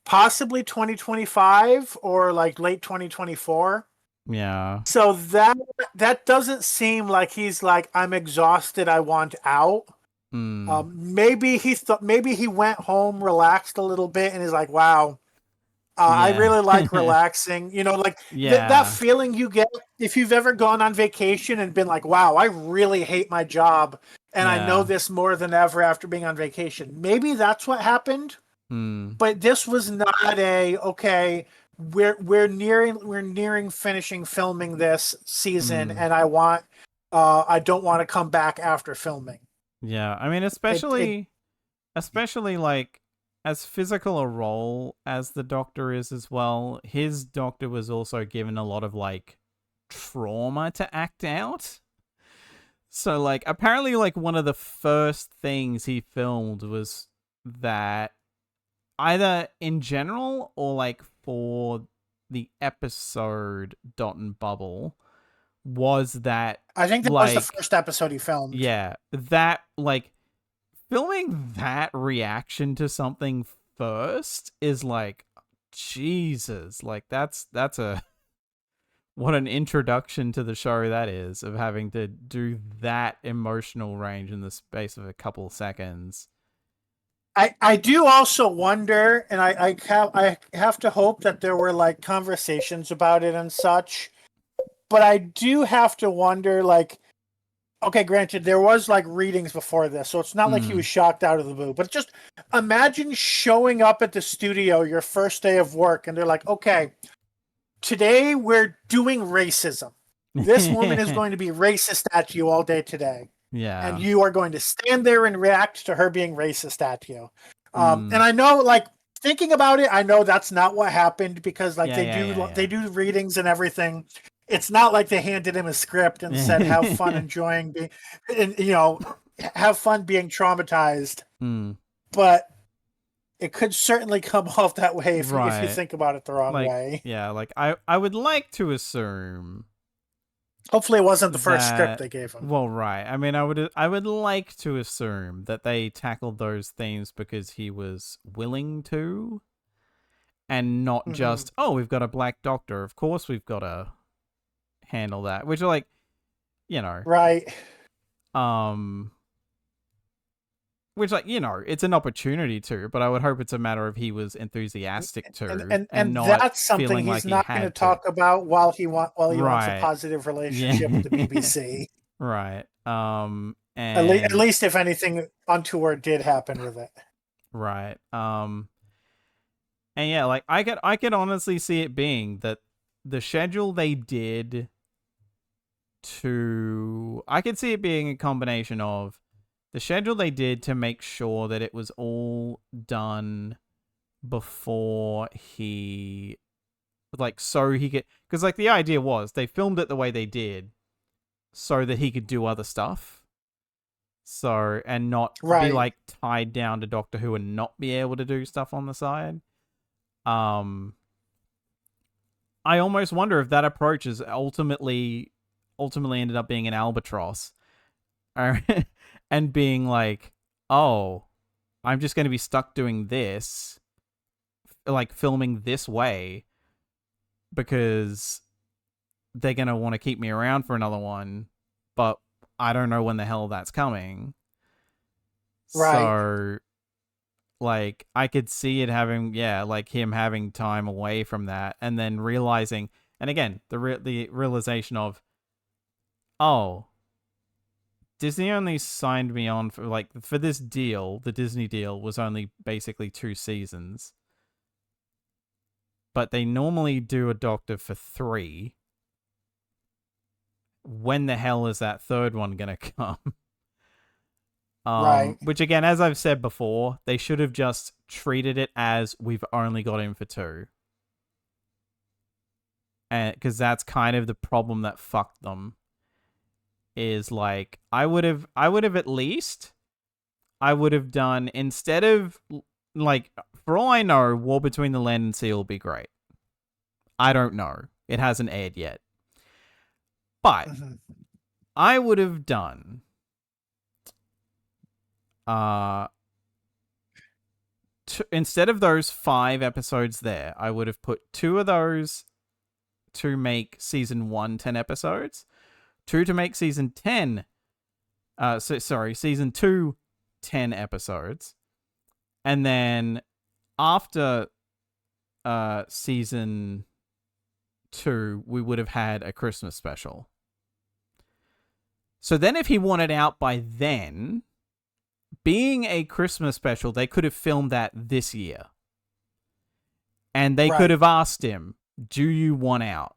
possibly 2025 or like late 2024. Yeah. So that doesn't seem like he's like, I'm exhausted, I want out. Maybe he went home, relaxed a little bit, and is like, wow, I really like relaxing. You know, like that feeling you get if you've ever gone on vacation and been like, wow, I really hate my job, and I know this more than ever after being on vacation. Maybe that's what happened. But this was not okay. We're nearing finishing filming this season, and I don't want to come back after filming. Yeah, I mean, especially like as physical a role as the Doctor is as well. His Doctor was also given a lot of like trauma to act out. So like apparently like one of the first things he filmed was that either in general or like for the episode Dot and Bubble was that I think that was the first episode he filmed. Yeah, that like filming that reaction to something first is like Jesus, like that's a what an introduction to the show that is, of having to do that emotional range in the space of a couple seconds. I do also wonder, and I have to hope that there were like conversations about it and such, but I do have to wonder, like, okay, granted, there was like readings before this, so it's not like he was shocked out of the blue, but just imagine showing up at the studio your first day of work and they're like, okay, today we're doing racism. This woman is going to be racist at you all day today. Yeah. And you are going to stand there and react to her being racist at you. And I know, like, thinking about it, I know that's not what happened, because like they do readings and everything. It's not like they handed him a script and said, have fun enjoying being, have fun being traumatized. But it could certainly come off that way if you think about it the wrong way. Yeah, like I would like to assume. Hopefully it wasn't the first script they gave him. Well, right. I mean, I would like to assume that they tackled those themes because he was willing to, and not just, oh, we've got a black doctor, of course we've got to handle that. Which are like, right. which, like, it's an opportunity to, but I would hope it's a matter of he was enthusiastic to and And not that's something feeling like he's he not going to had to. talk about while he wants a Right. positive relationship Yeah. with the BBC. Right. At And least if anything untoward did happen with it. right. And yeah, like I could honestly see it being that the schedule they did I could see it being a combination of the schedule they did to make sure that it was all done before he, like, so he could, because, like, the idea was they filmed it the way they did so that he could do other stuff, so, and not be, Right. like, tied down to Doctor Who and not be able to do stuff on the side. I almost wonder if that approach is ultimately ended up being an albatross, and being like, oh, I'm just going to be stuck doing this, like, filming this way, because they're going to want to keep me around for another one, but I don't know when the hell that's coming. Right. So, like, I could see it having, like, him having time away from that, and then realizing, and again, the realization of, oh, Disney only signed me on for this deal. The Disney deal was only basically 2 seasons, but they normally do a Doctor for 3. When the hell is that third one gonna come? Right. Which, again, as I've said before, they should have just treated it as we've only got him for 2, and because that's kind of the problem that fucked them. Is, like, I would have at least, I would have done, instead of, like, for all I know, War Between the Land and Sea will be great. I don't know. It hasn't aired yet. But I would have done instead of those 5 episodes there, I would have put 2 of those to make season 1 10 episodes, 2 to make season 10 season 2 10 episodes, and then after season 2 we would have had a Christmas special. So then if he wanted out by then, being a Christmas special, they could have filmed that this year. And they could have asked him, do you want out?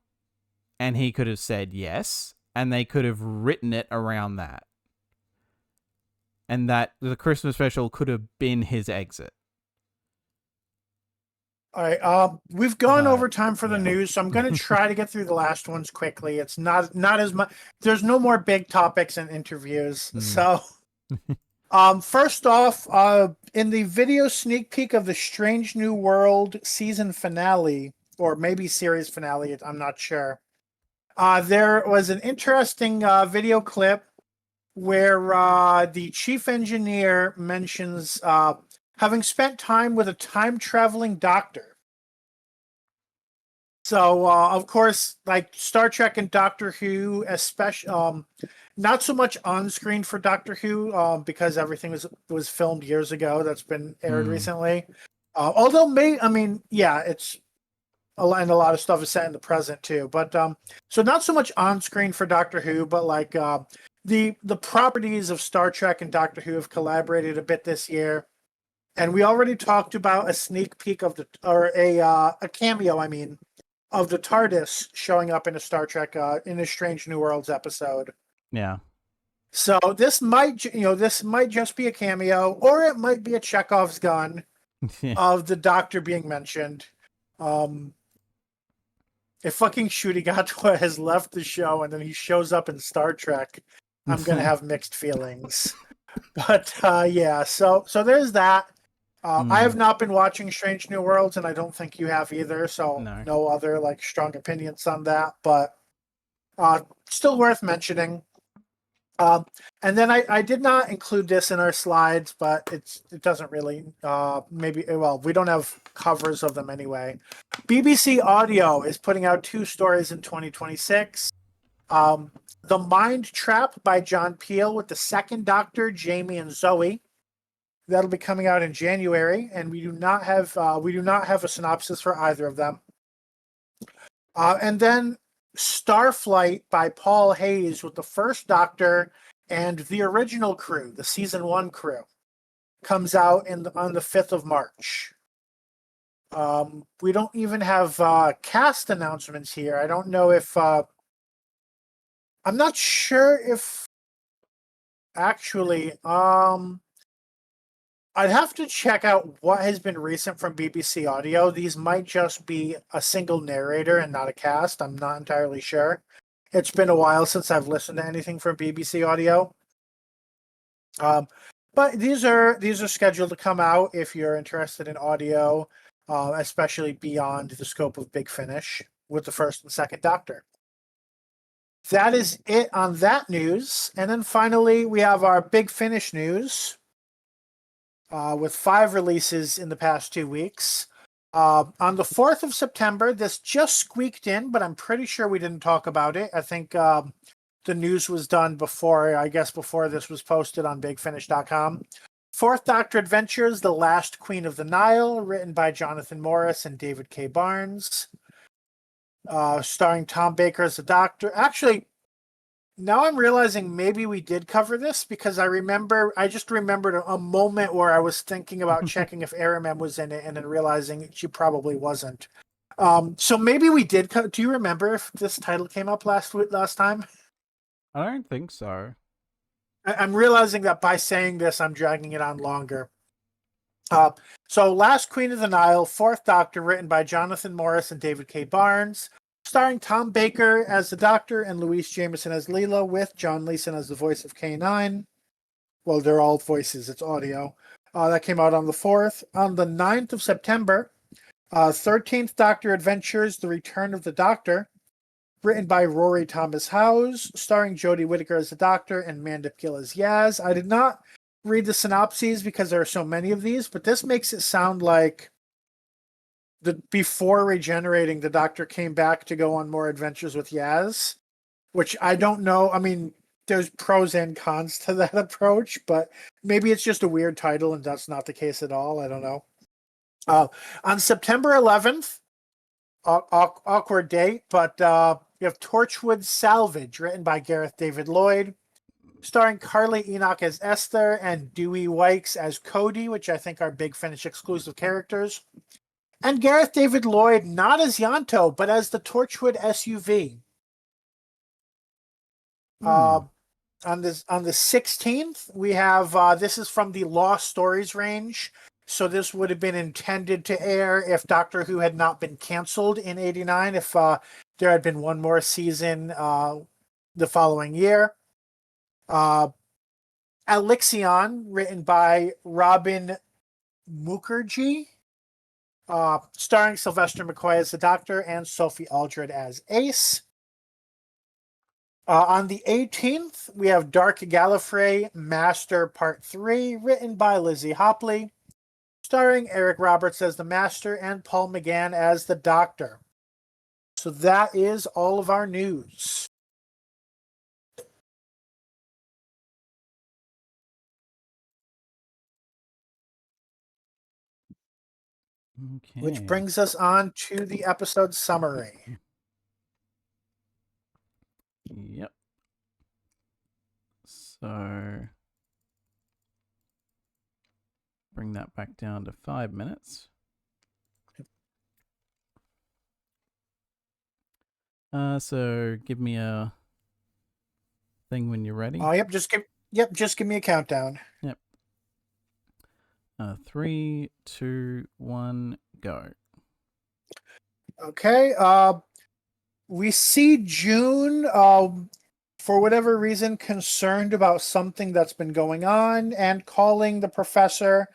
And he could have said yes. And they could have written it around that. And that the Christmas special could have been his exit. All right. We've gone over time for the news, so I'm going to try to get through the last ones quickly. It's not as much. There's no more big topics and interviews. So, first off, in the video sneak peek of the Strange New World season finale, or maybe series finale, I'm not sure. There was an interesting video clip where the chief engineer mentions having spent time with a time-traveling doctor. So, of course, like Star Trek and Doctor Who, especially, not so much on screen for Doctor Who, because everything was filmed years ago. That's been aired recently. Although, it's and a lot of stuff is set in the present too. But so not so much on screen for Doctor Who, but like the properties of Star Trek and Doctor Who have collaborated a bit this year. And we already talked about a sneak peek of a cameo, of the TARDIS showing up in a Star Trek in a Strange New Worlds episode. Yeah. So this might just be a cameo, or it might be a Chekhov's gun of the Doctor being mentioned. If fucking Ncuti Gatwa has left the show and then he shows up in Star Trek, I'm gonna have mixed feelings. But yeah, so there's that. I have not been watching Strange New Worlds, and I don't think you have either. So no other like strong opinions on that, but still worth mentioning. And then I did not include this in our slides, but it doesn't really we don't have covers of them anyway. BBC Audio is putting out 2 stories in 2026. The Mind Trap by John Peel with the second Doctor, Jamie and Zoe. That'll be coming out in January, and we do not have a synopsis for either of them. And then Starflight by Paul Hayes with the first Doctor and the original crew, the season 1 crew, comes out on the 5th of March. We don't even have cast announcements here. I don't know if I'm not sure if actually I'd have to check out what has been recent from BBC Audio. These might just be a single narrator and not a cast. I'm not entirely sure. It's been a while since I've listened to anything from BBC Audio. But these are scheduled to come out if you're interested in audio, especially beyond the scope of Big Finish with the first and second Doctor. That is it on that news. And then finally, we have our Big Finish news with 5 releases in the past 2 weeks. On the 4th of September, this just squeaked in, but I'm pretty sure we didn't talk about it. I think the news was done before this was posted on BigFinish.com. 4th Doctor Adventures, The Last Queen of the Nile, written by Jonathan Morris and David K. Barnes. Starring Tom Baker as the Doctor. Actually, now I'm realizing maybe we did cover this because I just remembered a moment where I was thinking about checking if Aramem was in it and then realizing she probably wasn't. So maybe we did. Do you remember if this title came up last time? I don't think so. I'm realizing that by saying this, I'm dragging it on longer. So Last Queen of the Nile, 4th Doctor, written by Jonathan Morris and David K. Barnes, starring Tom Baker as the Doctor and Louise Jameson as Leela, with John Leeson as the voice of K-9. Well, they're all voices. It's audio. That came out on the 4th. On the 9th of September, 13th Doctor Adventures, The Return of the Doctor, written by Rory Thomas Howes, starring Jodie Whittaker as the Doctor and Mandip Gill as Yaz. I did not read the synopses because there are so many of these, but this makes it sound like before regenerating, the Doctor came back to go on more adventures with Yaz, which I don't know. I mean, there's pros and cons to that approach, but maybe it's just a weird title and that's not the case at all. I don't know. On September 11th, awkward date, but you have Torchwood Salvage, written by Gareth David Lloyd, starring Carly Enoch as Esther and Dewey Wykes as Cody, which I think are Big Finish exclusive characters. And Gareth David Lloyd not as Yanto, but as the Torchwood SUV. On the 16th, we have this is from the Lost Stories range. So this would have been intended to air if Doctor Who had not been canceled in '89, if there had been one more season the following year. Alexion, written by Robin Mukherjee, starring Sylvester McCoy as the Doctor and Sophie Aldred as Ace. On the 18th, we have Dark Gallifrey Master Part 3, written by Lizzie Hopley, starring Eric Roberts as the Master and Paul McGann as the Doctor. So that is all of our news. Okay. Which brings us on to the episode summary. Yep. So bring that back down to 5 minutes. So give me a thing when you're ready. Just give me a countdown. Yep. 3, 2, 1, go. Okay. We see June, for whatever reason, concerned about something that's been going on and calling the professor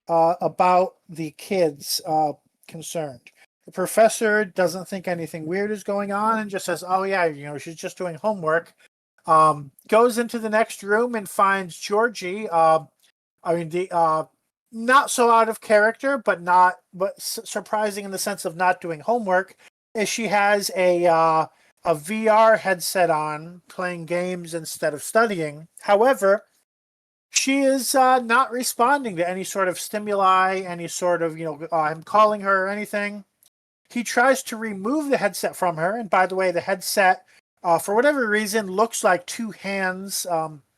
about the kids concerned. The professor doesn't think anything weird is going on and just says, oh yeah, she's just doing homework. Goes into the next room and finds Georgie. Not so out of character, but surprising in the sense of not doing homework, is she has a VR headset on, playing games instead of studying. However, She is not responding to any sort of stimuli, any sort of, I'm calling her or anything. He tries to remove the headset from her. And by the way, the headset, for whatever reason, looks like two hands.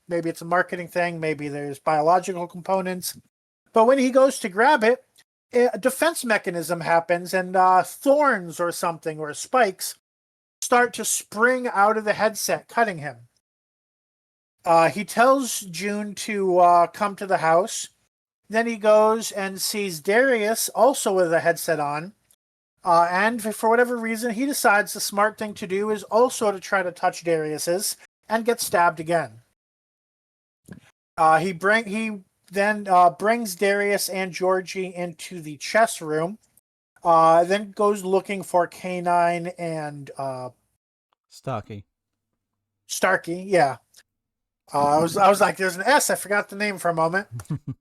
Maybe it's a marketing thing. Maybe there's biological components. But when he goes to grab it, a defense mechanism happens, and thorns or something, or spikes, start to spring out of the headset, cutting him. He tells June to come to the house. Then he goes and sees Darius also with a headset on. And for whatever reason, he decides the smart thing to do is also to try to touch Darius's and get stabbed again. He then brings Darius and Georgie into the chess room. Then goes looking for K-9 and Starkey. Yeah. I was like, there's an S. I forgot the name for a moment.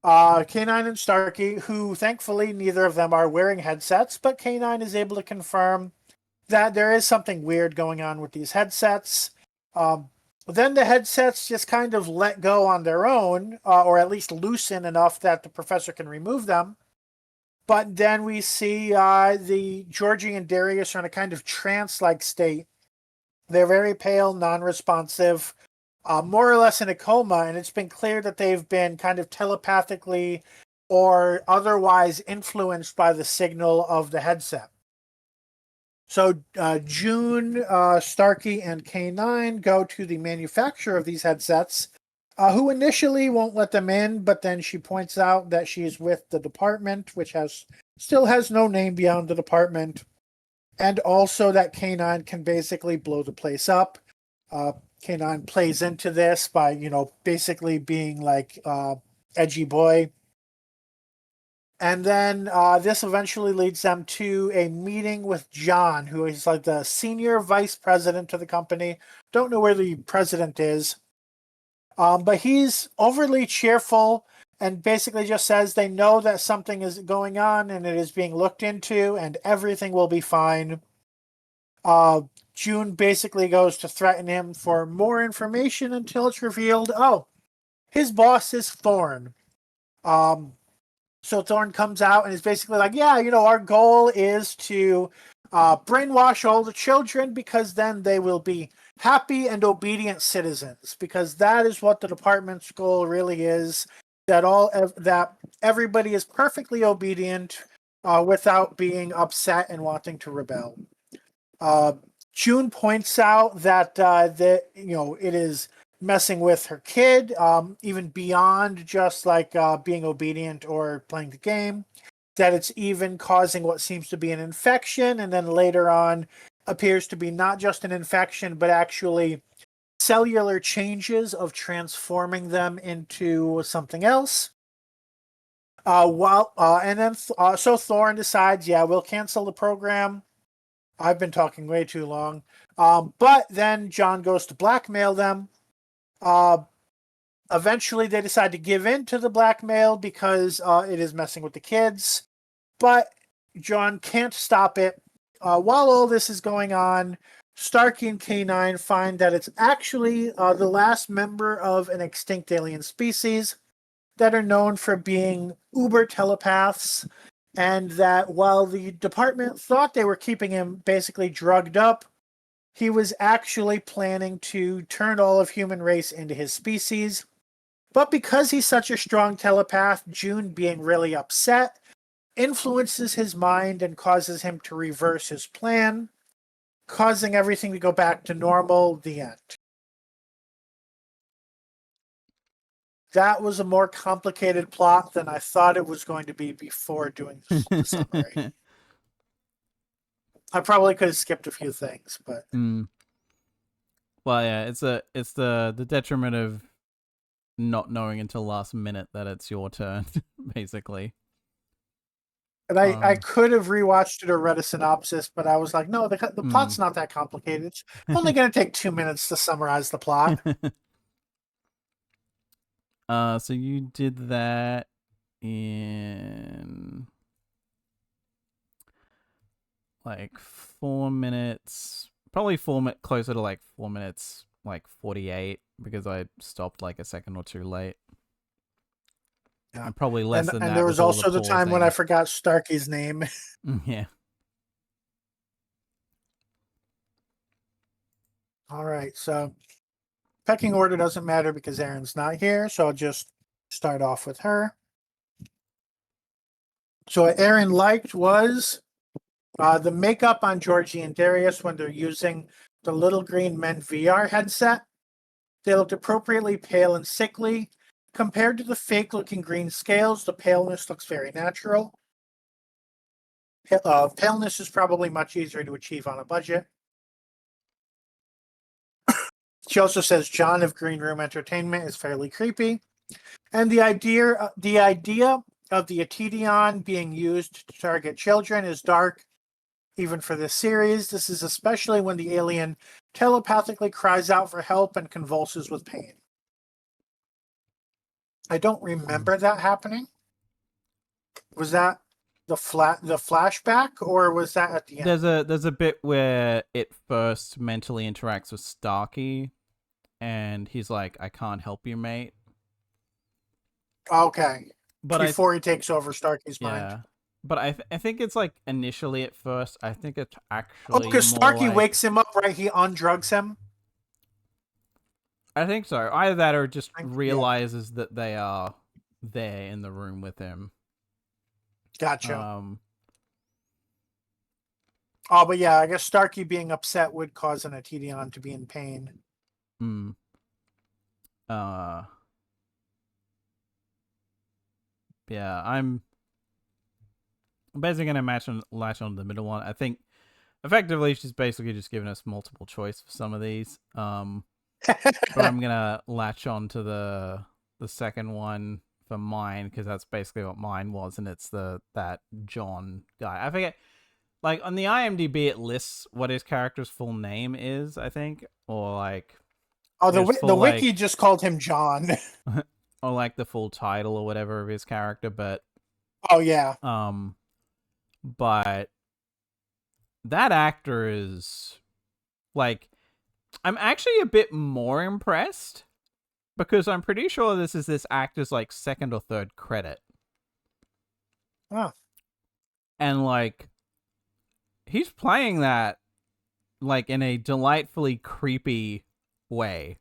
K-9 and Starkey, who thankfully neither of them are wearing headsets, but K-9 is able to confirm that there is something weird going on with these headsets. Then the headsets just kind of let go on their own, or at least loosen enough that the professor can remove them. But then we see the Georgie and Darius are in a kind of trance-like state. They're very pale, non-responsive, more or less in a coma, and it's been clear that they've been kind of telepathically or otherwise influenced by the signal of the headset. So June, Starkey, and K-9 go to the manufacturer of these headsets, who initially won't let them in, but then she points out that she's with the department, which still has no name beyond the department, and also that K-9 can basically blow the place up. K-9 plays into this by, basically being like edgy boy. And then this eventually leads them to a meeting with John, who is like the senior vice president of the company. Don't know where the president is. But he's overly cheerful and basically just says they know that something is going on and it is being looked into and everything will be fine. June basically goes to threaten him for more information until it's revealed, his boss is Thorn. So Thorn comes out and is basically like, our goal is to brainwash all the children because then they will be happy and obedient citizens, because that is what the department's goal really is, that everybody is perfectly obedient without being upset and wanting to rebel. June points out that it is messing with her kid, even beyond just like being obedient or playing the game, that it's even causing what seems to be an infection, and then later on appears to be not just an infection, but actually cellular changes of transforming them into something else. So Thorn decides, we'll cancel the program. I've been talking way too long. But then John goes to blackmail them. Eventually, they decide to give in to the blackmail because it is messing with the kids. But John can't stop it. While all this is going on, Starkey and K-9 find that it's actually the last member of an extinct alien species that are known for being uber telepaths, and that while the department thought they were keeping him basically drugged up, he was actually planning to turn all of human race into his species. But because he's such a strong telepath, June, being really upset, influences his mind and causes him to reverse his plan, causing everything to go back to normal. The end. That was a more complicated plot than I thought it was going to be before doing the summary. I probably could have skipped a few things, but well, yeah, it's the detriment of not knowing until last minute that it's your turn, basically. And I could have rewatched it or read a synopsis, but I was like, no, the plot's not that complicated. It's only going to take 2 minutes to summarize the plot. So you did that in like 4 minutes, probably closer to 4 minutes, 48, because I stopped like a second or two late. Yeah. And probably less than And that there with was all the also the time when I pausing. forgot Starkey's name. Yeah. All right, so pecking order doesn't matter because Erin's not here, so I'll just start off with her. So what Erin liked was the makeup on Georgie and Darius when they're using the Little Green Men VR headset. They looked appropriately pale and sickly. Compared to the fake-looking green scales, the paleness looks very natural. Paleness is probably much easier to achieve on a budget. She also says John of Green Room Entertainment is fairly creepy. And the idea of the Atedion being used to target children is dark, even for this series. This is especially when the alien telepathically cries out for help and convulses with pain. I don't remember that happening. Was that the flashback, or was that at the end? There's a bit where it first mentally interacts with Starkey, and he's like, "I can't help you, mate." Okay. But Before he takes over Starkey's mind. yeah. But I think it's like initially at first. I think it's Oh, actually because more Starkey like, wakes him up, right? He undrugs him. I think so. Either that or just Yeah. realizes that they are there in the room with him. Gotcha. Oh, but yeah, I guess Starkey being upset would cause an Atedion to be in pain. Hmm. Yeah, I'm basically gonna latch on to the middle one. I think effectively she's basically just giving us multiple choice for some of these. But I'm gonna latch on to the second one for mine because that's basically what mine was, and it's that John guy. I forget. Like on the IMDb, it lists what his character's full name is, I think, or like the wiki just called him John. or like the full title or whatever of his character. But oh yeah, but that actor is like, I'm actually a bit more impressed because I'm pretty sure this actor's like second or third credit. oh. And like, he's playing that like in a delightfully creepy way.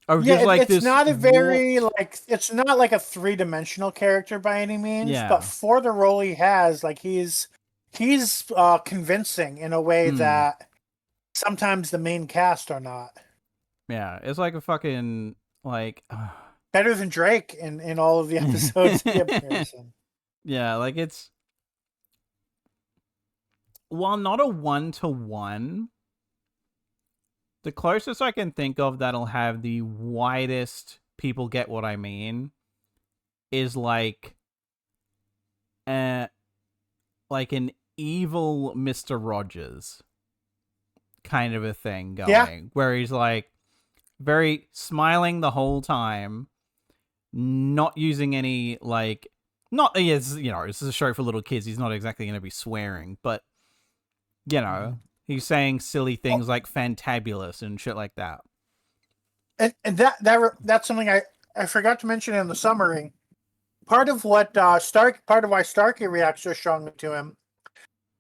Or Yeah, just like it's this not a very warped... it's not like a three-dimensional character by any means, Yeah. but for the role he has, like he's convincing in a way that sometimes the main cast are not. Yeah, it's like a fucking like better than Drake in all of the episodes he appears in. Yeah, like it's, while not a 1-to-1, the closest I can think of that'll have the widest people get what I mean is like an evil Mr. Rogers kind of a thing going, where he's like very smiling the whole time, not using any like, not, yes, you know, this is a show for little kids. He's not exactly going to be swearing, but you know, he's saying silly things like fantabulous and shit like that. And that's something I forgot to mention in the summary. Part of what part of why Starkey reacts so strongly to him.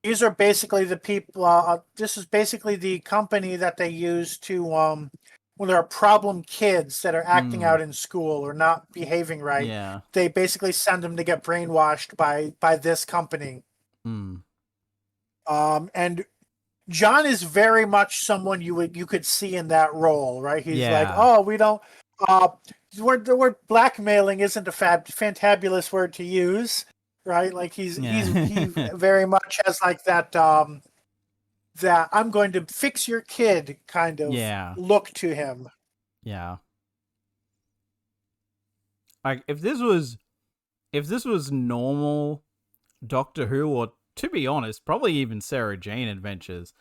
These are basically the people. This is basically the company that they use to when there are problem kids that are acting out in school or not behaving right. Yeah. They basically send them to get brainwashed by this company. And John is very much someone you could see in that role, right? He's like, oh, we don't. The word blackmailing isn't a fantabulous word to use, right? Like he very much has like that that I'm going to fix your kid kind of look to him. Yeah. Like if this was normal Doctor Who, or to be honest, probably even Sarah Jane Adventures,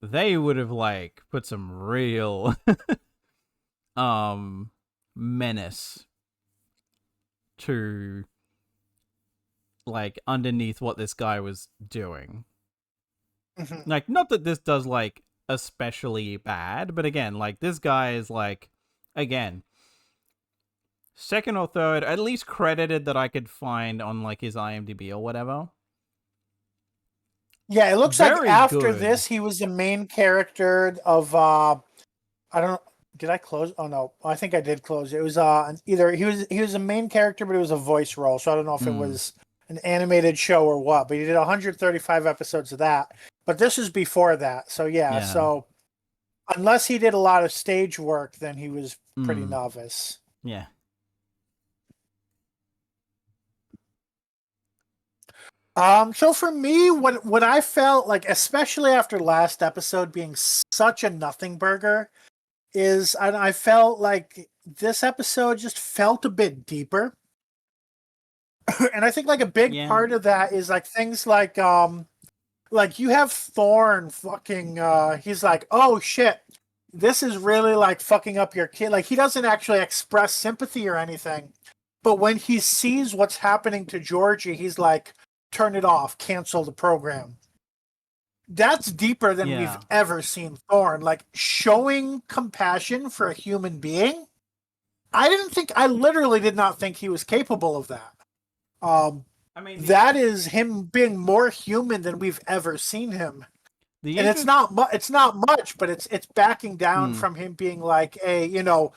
they would have like put some real menace to like underneath what this guy was doing. Like, not that this does like especially bad, but again, like this guy is like, again, second or third, at least credited that I could find on like his IMDb or whatever. Yeah, it looks like Very after good. this, he was the main character of I don't. Did I close? Oh no, I think I did close. It was either he was a main character, but it was a voice role. So I don't know if it was an animated show or what. But he did 135 episodes of that. But this is before that. So yeah. So unless he did a lot of stage work, then he was pretty novice. Yeah. So for me, what I felt like, especially after last episode being such a nothing burger, is I felt like this episode just felt a bit deeper. And I think like a big part of that is like things like you have Thorn fucking he's like, oh shit, this is really like fucking up your kid. Like he doesn't actually express sympathy or anything. But when he sees what's happening to Georgie, he's like, turn it off, cancel the program. That's deeper than we've ever seen Thorn. Like showing compassion for a human being. I literally did not think he was capable of that. I mean, that is him being more human than we've ever seen him. And it's not much, but it's backing down from him being like a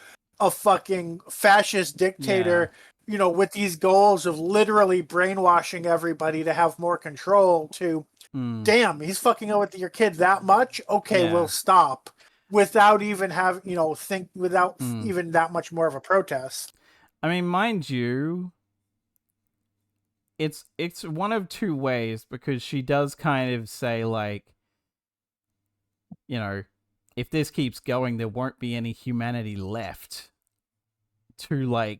fucking fascist dictator, with these goals of literally brainwashing everybody to have more control to, damn, he's fucking with your kid that much. Okay, we'll stop without even even that much more of a protest. I mean, mind you, it's one of two ways, because she does kind of say like, if this keeps going, there won't be any humanity left to like,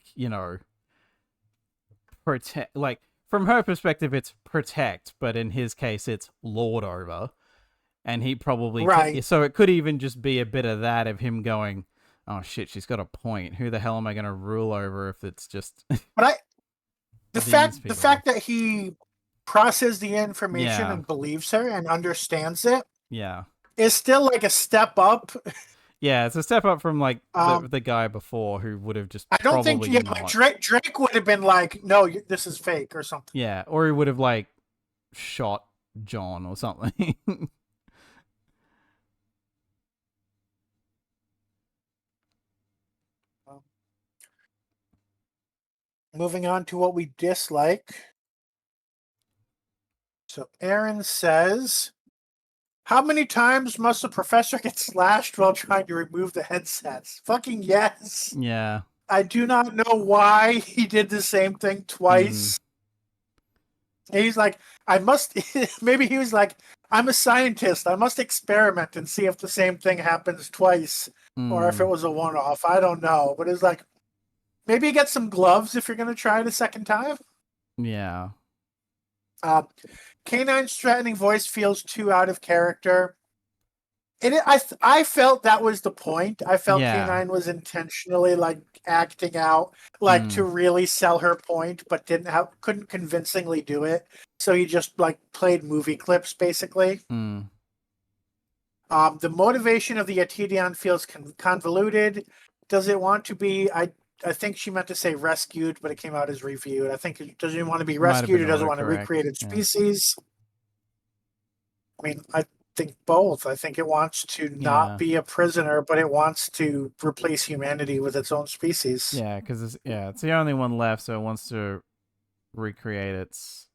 protect. Like from her perspective, it's protect, but in his case, it's lord over. And he probably so it could even just be a bit of that of him going, oh shit, she's got a point. Who the hell am I going to rule over if it's just? But the fact that he processes the information and believes her and understands it, is still like a step up. Yeah, it's a step up from like the guy before who would have just. I don't think like Drake would have been like, no, this is fake or something. Yeah, or he would have like shot John or something. Moving on to what we dislike. So Aaron says, how many times must a professor get slashed while trying to remove the headsets? Fucking yes. Yeah. I do not know why he did the same thing twice. He's like, maybe he was like, I'm a scientist. I must experiment and see if the same thing happens twice or if it was a one-off. I don't know. But it's like, maybe you get some gloves if you're going to try it a second time. Yeah. K-9's threatening voice feels too out of character. And I felt that was the point. I felt K-9 was intentionally like acting out, like to really sell her point, but couldn't convincingly do it. So he just like played movie clips basically. The motivation of the Atidian feels convoluted. Does it want to be? I think she meant to say rescued, but it came out as reviewed. I think it doesn't want to be rescued. It doesn't want to recreate its species. I mean, I think both. I think it wants to not be a prisoner, but it wants to replace humanity with its own species. Yeah, because it's the only one left, so it wants to recreate its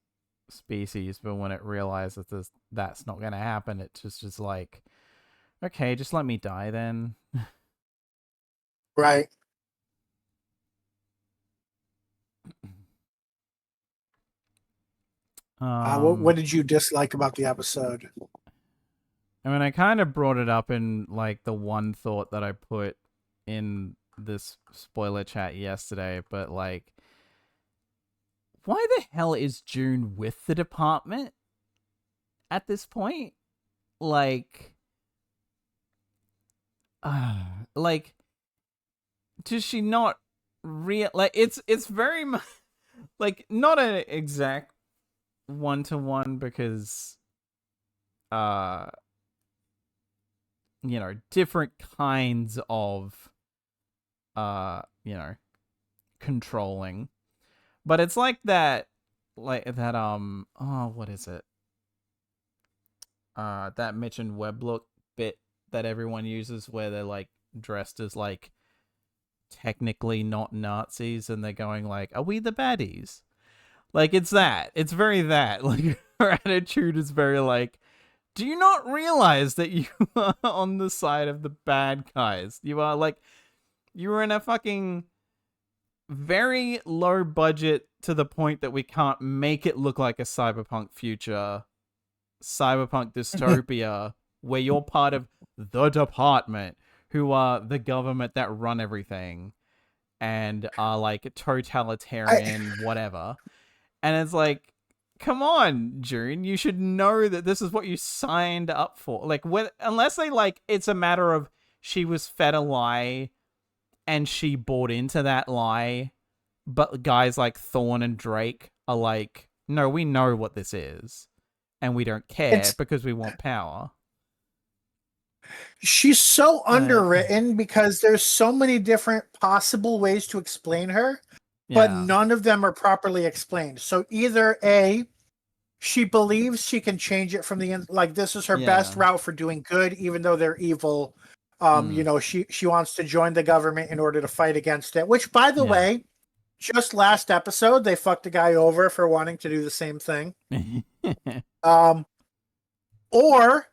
species. But when it realizes that's not going to happen, it's just like, okay, just let me die then. Right. What did you dislike about the episode? I mean, I kind of brought it up in like the one thought that I put in this spoiler chat yesterday, but like, why the hell is June with the department at this point? Like, like, does she not like it's very much like not an exact one-to-one because different kinds of controlling. But it's like that, what is it? That Mitch and Webb look bit that everyone uses where they're like dressed as like technically not Nazis and they're going like, are we the baddies? Like, it's that. It's very that. Like, her attitude is very like, do you not realize that you are on the side of the bad guys? You are like, you were in a fucking very low budget to the point that we can't make it look like a cyberpunk future, cyberpunk dystopia, where you're part of the department, who are the government that run everything and are like totalitarian, whatever. And it's like, come on, June, you should know that this is what you signed up for. Like, unless they like, it's a matter of she was fed a lie and she bought into that lie. But guys like Thorne and Drake are like, no, we know what this is. And we don't care because we want power. She's so underwritten because there's so many different possible ways to explain her, but none of them are properly explained. So either A, she believes she can change it from the end, like this is her best route for doing good, even though they're evil. You know, she wants to join the government in order to fight against it, which, by the way, just last episode, they fucked a guy over for wanting to do the same thing. Or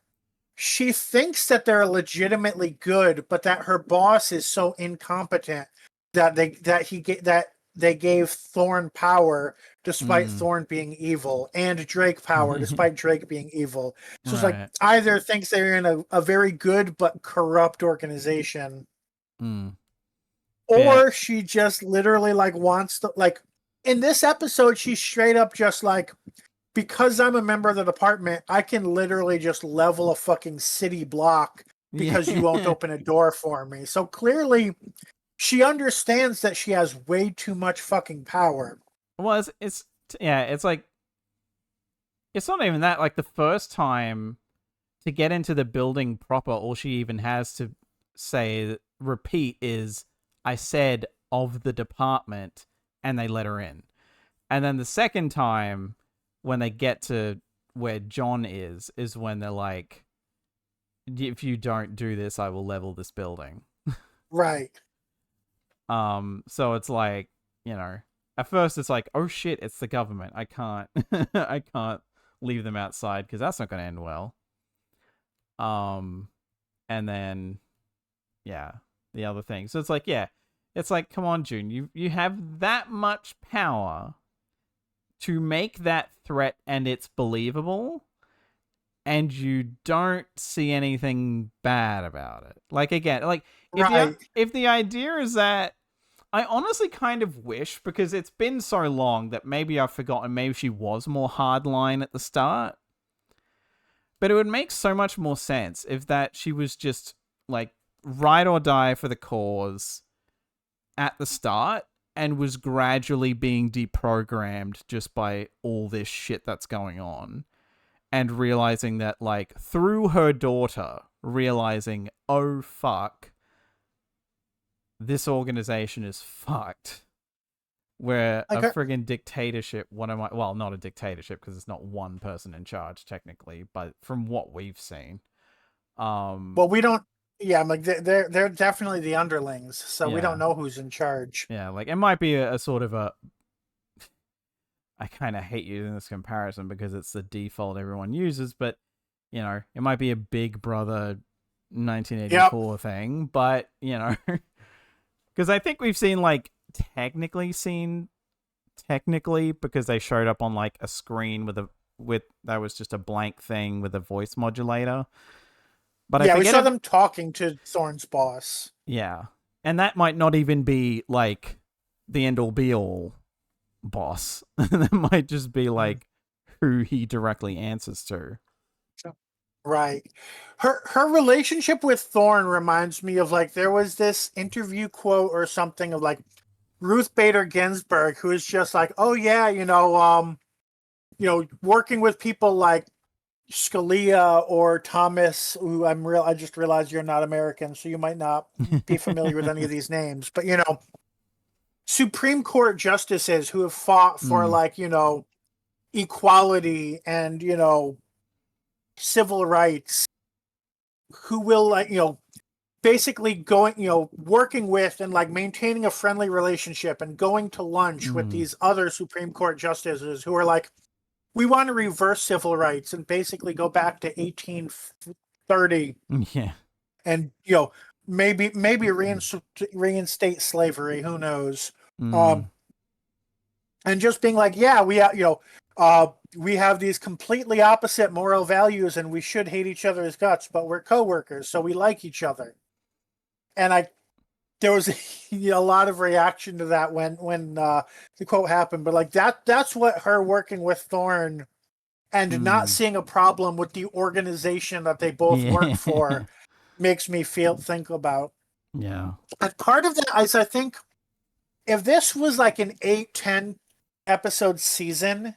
she thinks that they're legitimately good, but that her boss is so incompetent that they gave Thorne power despite Thorne being evil, and Drake power despite Drake being evil. So it's like either thinks they're in a very good but corrupt organization, or she just literally like wants to, like, in this episode, she's straight up just like, because I'm a member of the department, I can literally just level a fucking city block because you won't open a door for me. So clearly she understands that she has way too much fucking power. Well, it's like, it's not even that. Like, the first time to get into the building proper, all she even has to repeat is, I said of the department, and they let her in. And then the second time, when they get to where John is when they're like, if you don't do this, I will level this building. Right. So it's like, you know, at first it's like, oh shit, it's the government. I can't I can't leave them outside because that's not going to end well. And then the other thing. So it's like, it's like, come on, June, you have that much power to make that threat and it's believable, and you don't see anything bad about it. Like, again, like, if the idea is that, I honestly kind of wish, because it's been so long that maybe I've forgotten, maybe she was more hardline at the start, but it would make so much more sense if that she was just like ride or die for the cause at the start, and was gradually being deprogrammed just by all this shit that's going on. And realizing that, like, through her daughter, realizing, oh, fuck, this organization is fucked. Where a friggin' dictatorship, well, not a dictatorship, because it's not one person in charge, technically, but from what we've seen. Well, we don't, I'm like, they're definitely the underlings, so we don't know who's in charge. Yeah, like, it might be a sort of a... I kind of hate using this comparison because it's the default everyone uses, but, you know, it might be a Big Brother 1984 thing, but, you know, because I think we've seen, like, technically, because they showed up on, like, a screen with that was just a blank thing with a voice modulator. But we saw them talking to Thorne's boss. Yeah. And that might not even be, like, the end-all be-all boss. That might just be, like, who he directly answers to. Right. Her relationship with Thorne reminds me of, like, there was this interview quote or something of, like, Ruth Bader Ginsburg, who is just like, oh, yeah, working with people like Scalia or Thomas, who I just realized you're not American, so you might not be familiar with any of these names, but Supreme Court justices who have fought for like, you know, equality and, you know, civil rights, who will like, you know, basically going, you know, working with and like maintaining a friendly relationship and going to lunch with these other Supreme Court justices who are like, we want to reverse civil rights and basically go back to 1830. Yeah. And, you know, maybe reinstate slavery, who knows. And just being like, yeah, we have, you know, we have these completely opposite moral values and we should hate each other's guts, but we're coworkers, so we like each other. And there was a lot of reaction to that when the quote happened, but like that's what her working with Thorne and not seeing a problem with the organization that they both work for makes me think about. Yeah. And part of that is, I think, if this was like an 8-10 episode season,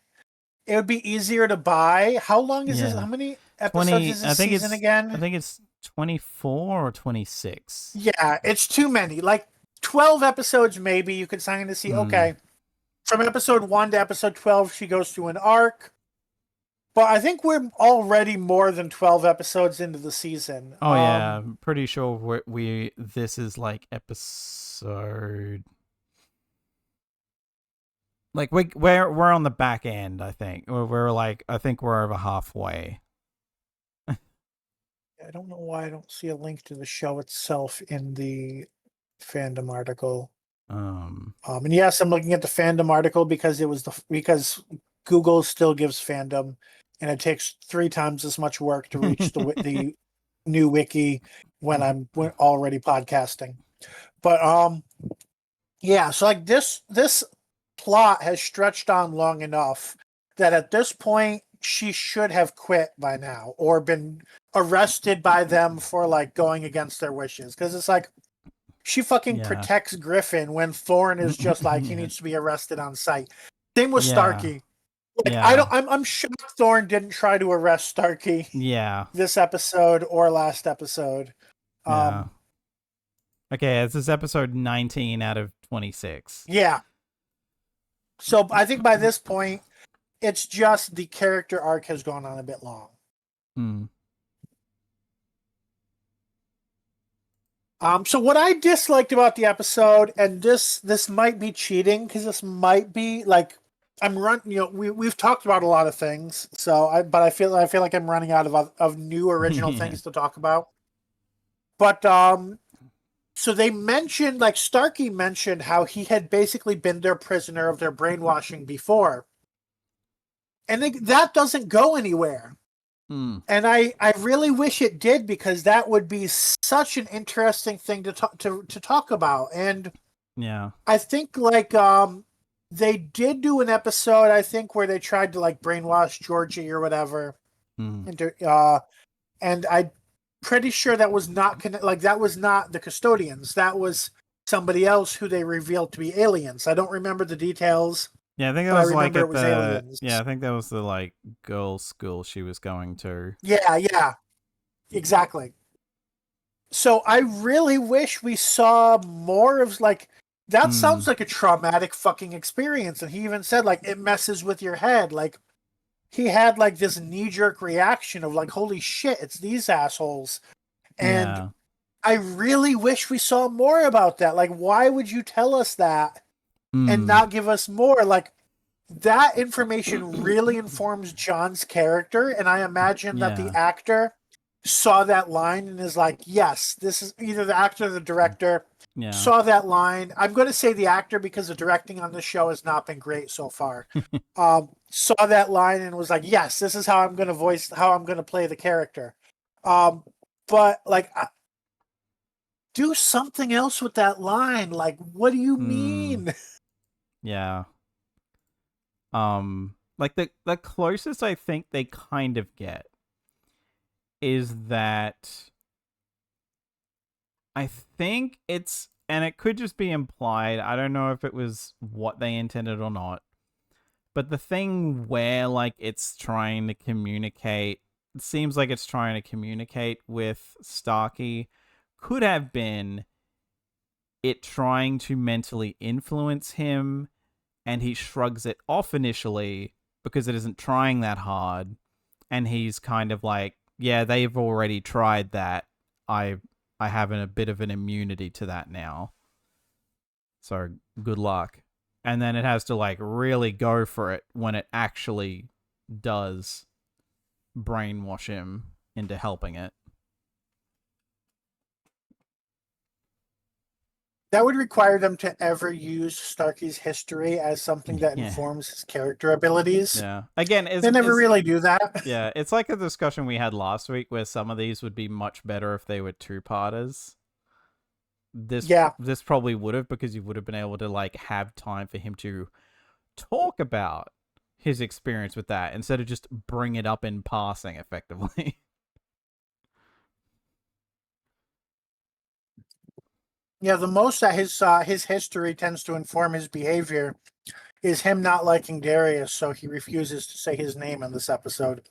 it would be easier to buy. How long is this? How many episodes is this season again? I think it's 24 or 26. Yeah, it's too many. Like 12 episodes, maybe you could sign to see, okay, from episode 1 to episode 12, she goes through an arc. But I think we're already more than 12 episodes into the season. Oh, yeah. I'm pretty sure this is like episode... Like we're on the back end, I think. We're like, I think we're over halfway. I don't know why I don't see a link to the show itself in the fandom article. And yes, I'm looking at the fandom article because because Google still gives fandom, and it takes 3 times as much work to reach the new wiki when we're already podcasting. But yeah, so like this plot has stretched on long enough that at this point she should have quit by now or been arrested by them for like going against their wishes, because it's like she fucking protects Griffin when Thorne is just like he needs to be arrested on sight. Same with Starkey. Like I'm shocked Thorne didn't try to arrest Starkey this episode or last episode. Okay, this is episode 19 out of 26. Yeah. So I think by this point, it's just the character arc has gone on a bit long. So what I disliked about the episode, and this might be cheating because this might be like we've talked about a lot of things. But I feel like I'm running out of new original things to talk about. But so they mentioned, like Starkey mentioned, how he had basically been their prisoner of their brainwashing before. And that doesn't go anywhere. And I really wish it did, because that would be such an interesting thing to talk about. And I think like they did do an episode, I think, where they tried to like brainwash Georgie or whatever. And I pretty sure that was not that was not the Custodians. That was somebody else who they revealed to be aliens. I don't remember the details. Yeah, I think that was like at the aliens. Yeah, I think that was the like girls' school she was going to. Yeah, exactly. So I really wish we saw more of like that. Sounds like a traumatic fucking experience, and he even said like it messes with your head. Like he had like this knee-jerk reaction of like, holy shit, it's these assholes. And I really wish we saw more about that. Like, why would you tell us that and not give us more? Like, that information really informs John's character, and I imagine that the actor saw that line and is like, yes, this is either the actor or the director saw that line. I'm going to say the actor because the directing on this show has not been great so far. Saw that line and was like, yes, this is how I'm going to play the character. But like, do something else with that line. Like, what do you mean? Yeah. Like the closest I think they kind of get is that I think it's, and it could just be implied, I don't know if it was what they intended or not, but the thing where like it's trying to communicate, it seems like it's trying to communicate with Starkey, could have been it trying to mentally influence him, and he shrugs it off initially because it isn't trying that hard, and he's kind of like, yeah, they've already tried that. I have a bit of an immunity to that now. So good luck. And then it has to like really go for it when it actually does brainwash him into helping it. That would require them to ever use Starkey's history as something that informs his character abilities. Yeah. Again, they never really do that. Yeah, it's like a discussion we had last week where some of these would be much better if they were two-parters. This probably would have, because you would have been able to like have time for him to talk about his experience with that instead of just bring it up in passing effectively. Yeah, the most that his history tends to inform his behavior is him not liking Darius, so he refuses to say his name in this episode.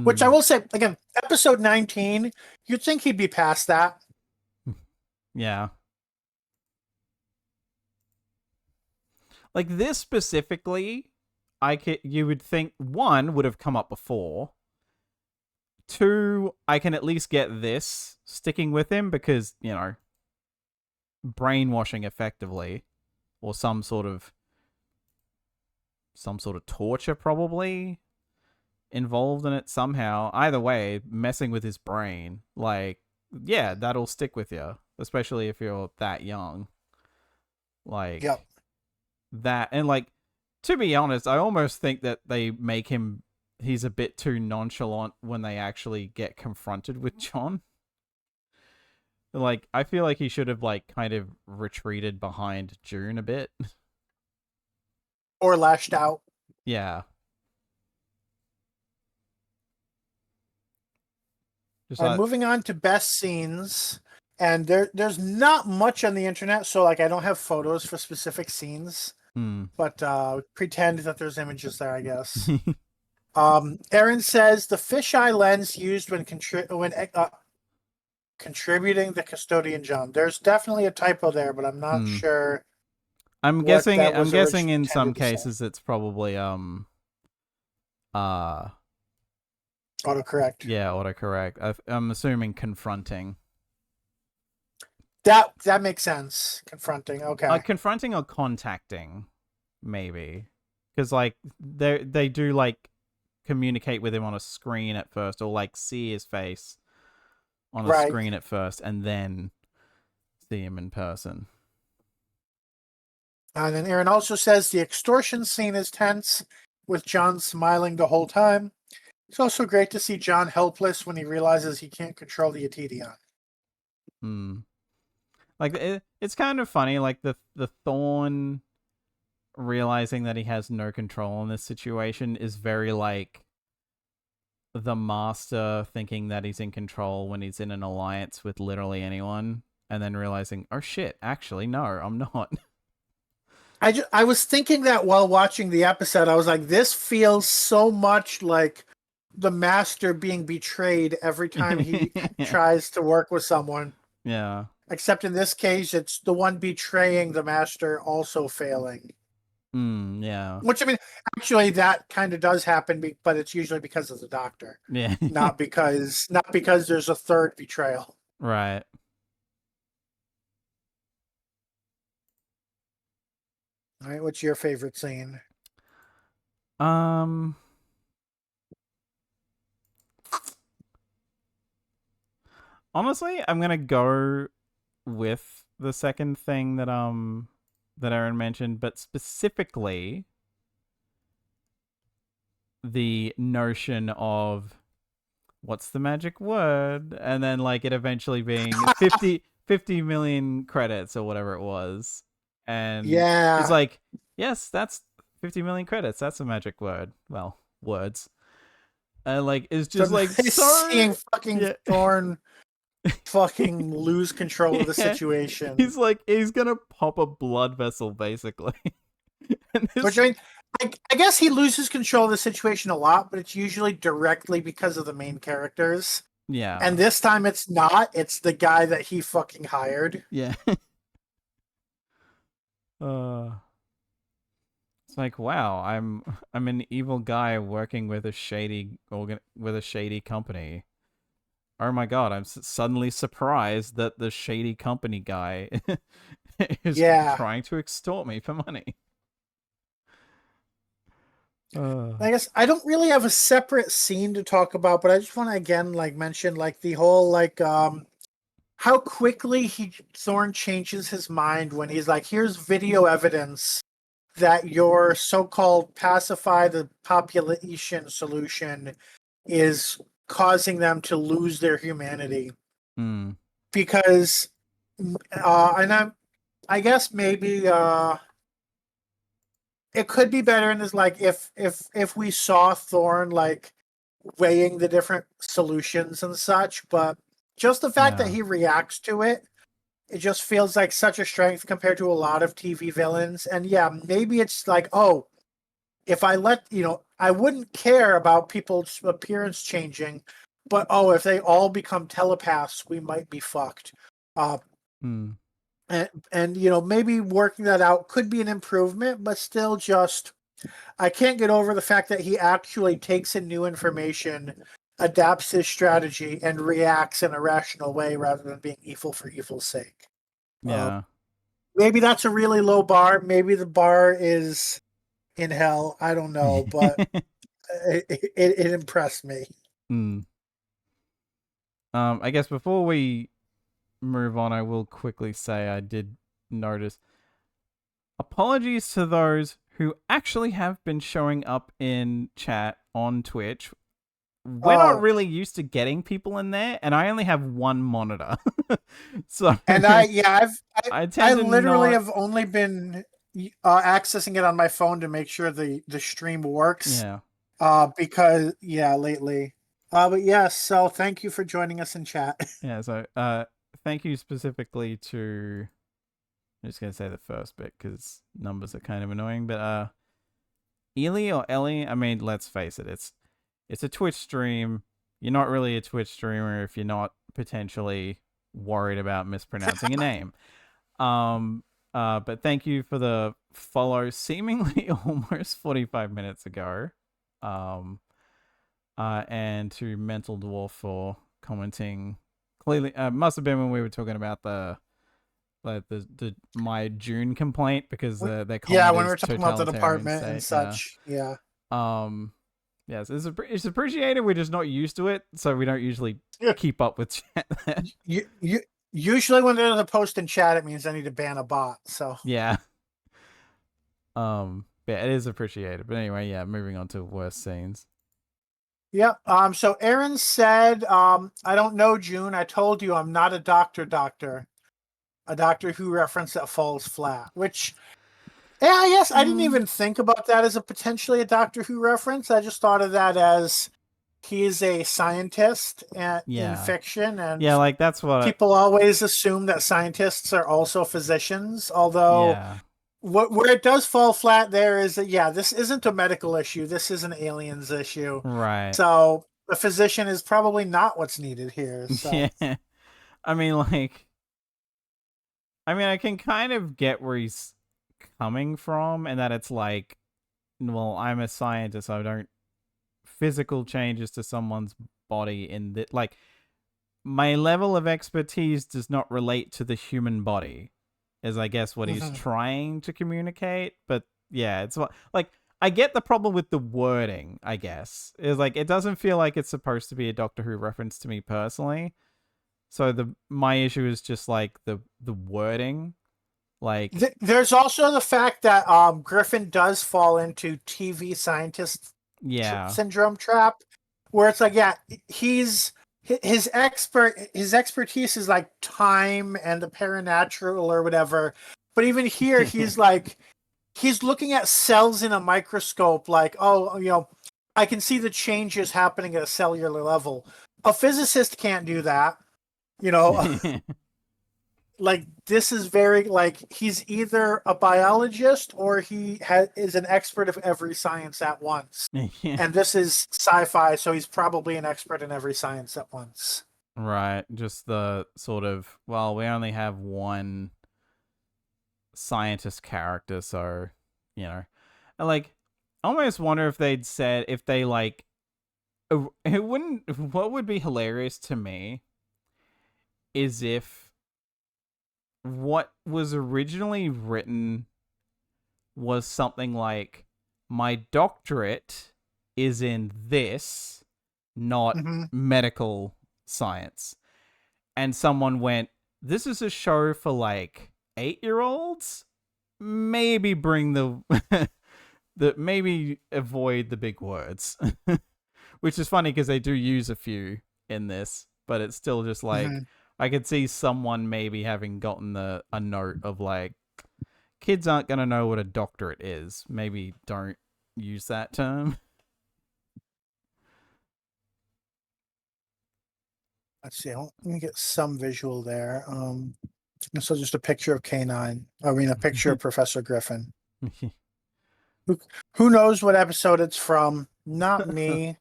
Which I will say, again, episode 19, you'd think he'd be past that. Yeah. Like this specifically, you would think, one, would have come up before. Two, I can at least get this sticking with him because, you know, brainwashing effectively, or some sort of torture probably involved in it somehow. Either way, messing with his brain, like, yeah, that'll stick with you, especially if you're that young. Like, yep. That, and like, to be honest, I almost think that they make he's a bit too nonchalant when they actually get confronted with John. Like, I feel like he should have, like, kind of retreated behind June a bit. Or lashed out. Yeah. Moving on to best scenes. And there's not much on the internet, so, like, I don't have photos for specific scenes. But pretend that there's images there, I guess. Aaron says the fisheye lens used when contributing the Custodian John. There's definitely a typo there, but I'm not sure. I'm guessing in some cases it's probably autocorrect. Yeah, autocorrect. I'm assuming confronting. That makes sense. Confronting. Okay. Confronting or contacting, maybe, because like they do like communicate with him on a screen at first, or like see his face on a screen at first, and then see him in person. And then Aaron also says the extortion scene is tense, with John smiling the whole time. It's also great to see John helpless when he realizes he can't control the Atedion. Like, it's kind of funny, like the Thorn realizing that he has no control in this situation is very like the Master thinking that he's in control when he's in an alliance with literally anyone, and then realizing, oh shit, actually no, I'm not. I was thinking that while watching the episode. I was like, this feels so much like the Master being betrayed every time he tries to work with someone. Yeah. Except in this case, it's the one betraying the Master also failing. Yeah. Which, I mean, actually that kind of does happen, but it's usually because of the Doctor. Yeah. not because there's a third betrayal. Right. All right, what's your favorite scene? Honestly, I'm gonna go with the second thing that Aaron mentioned, but specifically the notion of what's the magic word, and then like it eventually being 50 million credits or whatever it was, and it's like, yes, that's 50 million credits. That's a magic word. Well, words. Like, it's just so, like seeing fucking Thorn fucking lose control of the situation. He's like, he's gonna pop a blood vessel basically. Which, I mean, I guess he loses control of the situation a lot, but it's usually directly because of the main characters. Yeah. And this time it's not. It's the guy that he fucking hired. Yeah. Uh, it's like, wow, I'm an evil guy working with a shady company. Oh my god, I'm suddenly surprised that the shady company guy is Yeah. trying to extort me for money. I guess I don't really have a separate scene to talk about, but I just want to again mention the whole how quickly Thorn changes his mind when he's like, here's video evidence that your so-called pacify the population solution is causing them to lose their humanity. Mm. Because I guess maybe it could be better in this if we saw Thorn weighing the different solutions and such, but just the fact that he reacts to it, it just feels like such a strength compared to a lot of TV villains. And yeah, maybe it's like, oh, if I I wouldn't care about people's appearance changing, but oh, if they all become telepaths, we might be fucked. Mm. And maybe working that out could be an improvement, but still just I can't get over the fact that he actually takes in new information, adapts his strategy, and reacts in a rational way rather than being evil for evil's sake. Yeah. Maybe that's a really low bar. Maybe the bar is in hell. I don't know, but it impressed me. Mm. I guess before we move on, I will quickly say I did notice. Apologies to those who actually have been showing up in chat on Twitch. We're not really used to getting people in there, and I only have one monitor. So and I literally not... have only been accessing it on my phone to make sure the stream works. Yeah. Because lately. But yes, so thank you for joining us in chat. Yeah, so thank you specifically to, I'm just gonna say the first bit because numbers are kind of annoying, but Ely or Ellie, I mean, let's face it, it's a Twitch stream. You're not really a Twitch streamer if you're not potentially worried about mispronouncing a name. But thank you for the follow seemingly almost 45 minutes ago. And to Mental Dwarf for commenting. Clearly, must have been when we were talking about the my June complaint because their comment when we were talking about the department and such. Yeah. Yes, it's appreciated. We're just not used to it, so we don't usually keep up with chat. Usually when there's a post in chat, it means I need to ban a bot. So yeah. Yeah, it is appreciated. But anyway, yeah, moving on to worse scenes. Yep. So Aaron said, I don't know, June. I told you I'm not a doctor. A Doctor Who reference that falls flat. Which, yeah, I guess I didn't even think about that as potentially a Doctor Who reference. I just thought of that as he's a scientist in fiction, and that's what people always assume that scientists are also physicians. Although, where it does fall flat there is that this isn't a medical issue. This is an aliens issue, right? So a physician is probably not what's needed here. So. Yeah, I mean, I can kind of get where he's coming from, and that it's like, well, I'm a scientist, so I don't physical changes to someone's body in that, like, my level of expertise does not relate to the human body, is I guess what he's trying to communicate. But yeah, it's like, I get the problem with the wording, I guess. Is like, it doesn't feel like it's supposed to be a Doctor Who reference to me personally. So my issue is just like the wording. Like, there's also the fact that Griffin does fall into TV scientist syndrome trap, where it's like, his expertise is like time and the paranatural or whatever. But even here, he's like, he's looking at cells in a microscope, like, oh, I can see the changes happening at a cellular level. A physicist can't do that. Like, this is very, like, he's either a biologist or he is an expert of every science at once. And this is sci-fi, so he's probably an expert in every science at once. Right. Just the sort of, well, we only have one scientist character, so you know, I like almost wonder if they'd said if they like it wouldn't. What would be hilarious to me is if what was originally written was something like, my doctorate is in this, not medical science. And someone went, this is a show for like 8-year-olds? Maybe bring maybe avoid the big words. Which is funny because they do use a few in this, but it's still just like, I could see someone maybe having gotten a note of like, kids aren't going to know what a doctorate is. Maybe don't use that term. Let's see. Let me get some visual there. So just a picture of K-9. I mean, a picture of Professor Griffin. Who knows what episode it's from? Not me.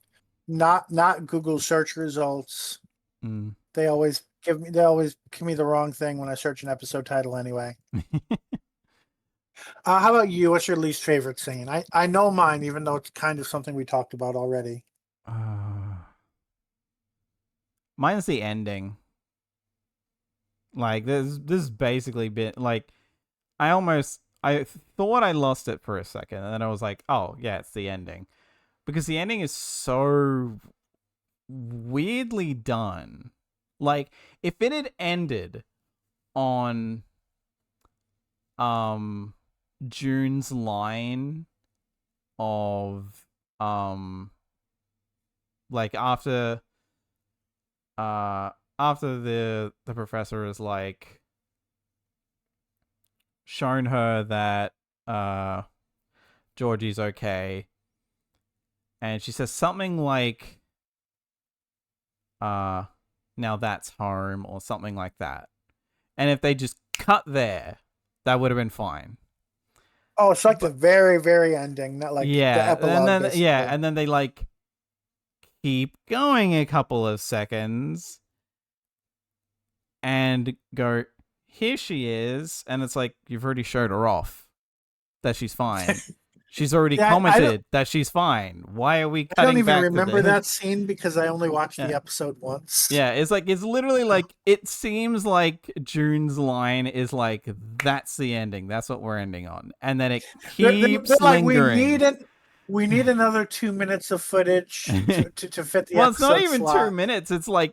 Not Google search results. They always give me the wrong thing when I search an episode title anyway. How about you? What's your least favorite scene? I know mine, even though it's kind of something we talked about already. Mine's the ending. Like this basically been like, I thought I lost it for a second, and then I was like, oh yeah, it's the ending, because the ending is so weirdly done. Like if it had ended on June's line of like after the professor is like shown her that Georgie's okay, and she says something like now that's home, or something like that. And if they just cut there, that would have been fine. Oh, it's like the very, very ending, not like the epilogue. And then and then they like keep going a couple of seconds and go, here she is, and it's like, you've already showed her off that she's fine. She's already commented that she's fine. Why are we cutting back? I don't even remember that scene because I only watched the episode once. Yeah, it's literally like, it seems like June's line is like, that's the ending. That's what we're ending on. And then it keeps lingering. We need another 2 minutes of footage to fit the episode. Well, it's not even slot. 2 minutes. It's like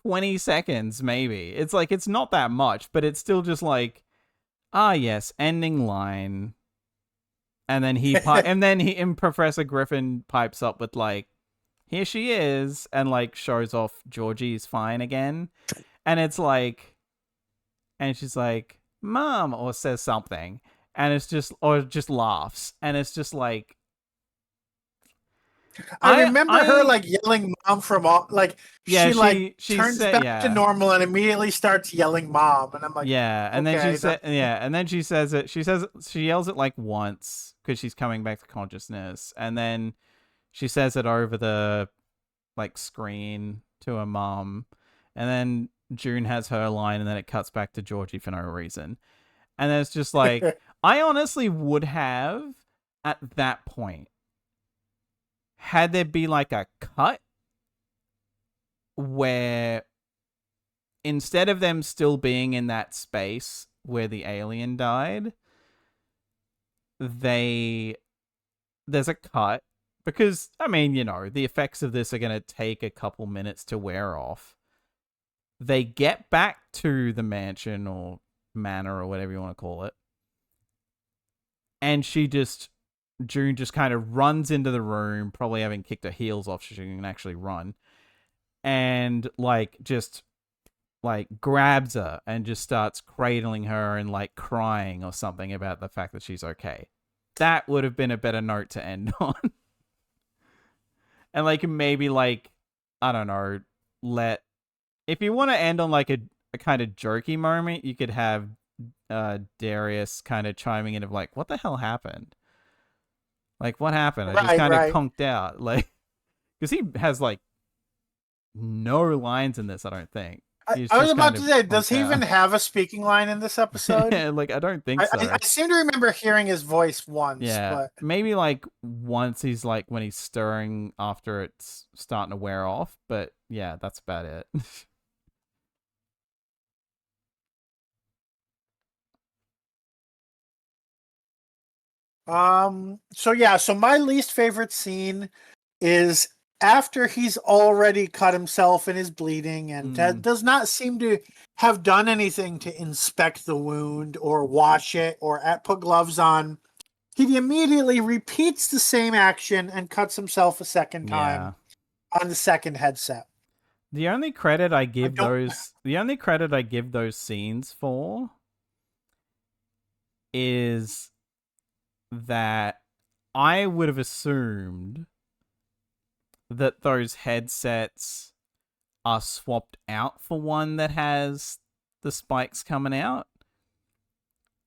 20 seconds, maybe. It's like, it's not that much, but it's still just like, yes, ending line. And then Professor Griffin pipes up with like, here she is, and like shows off Georgie's fine again. And it's like, and she's like, Mom, or says something, and it's just, or just laughs. And it's just like, I remember her like yelling "mom" from all, like she turns back to normal and immediately starts yelling "mom," and I'm like, and then she says it. She yells it like once because she's coming back to consciousness, and then she says it over the like screen to her mom, and then June has her line, and then it cuts back to Georgie for no reason, and then it's just like, I honestly would have at that point, had there be like a cut where instead of them still being in that space where the alien died, there's a cut, because I mean, the effects of this are going to take a couple minutes to wear off. They get back to the mansion or manor or whatever you want to call it, and June just kind of runs into the room, probably having kicked her heels off so she can actually run, and like just like grabs her and just starts cradling her and like crying or something about the fact that she's okay. That would have been a better note to end on. And like maybe like, I don't know, if you want to end on like a kind of jerky moment, you could have Darius kind of chiming in of like, what the hell happened? Like, what happened? I just kind of conked out. Like, because he has, like, no lines in this, I don't think. He's I was just about kind to of say, does punked he even out. have a speaking line in this episode? Like, I don't think I, so. I, I seem to remember hearing his voice once, Yeah, but maybe like once he's like when he's stirring after it's starting to wear off. But yeah, that's about it. so my least favorite scene is after he's already cut himself and is bleeding and does not seem to have done anything to inspect the wound or wash it or put gloves on. He immediately repeats the same action and cuts himself a second Yeah. time on the second headset. The only credit I give don't- those scenes for is that I would have assumed that those headsets are swapped out for one that has the spikes coming out.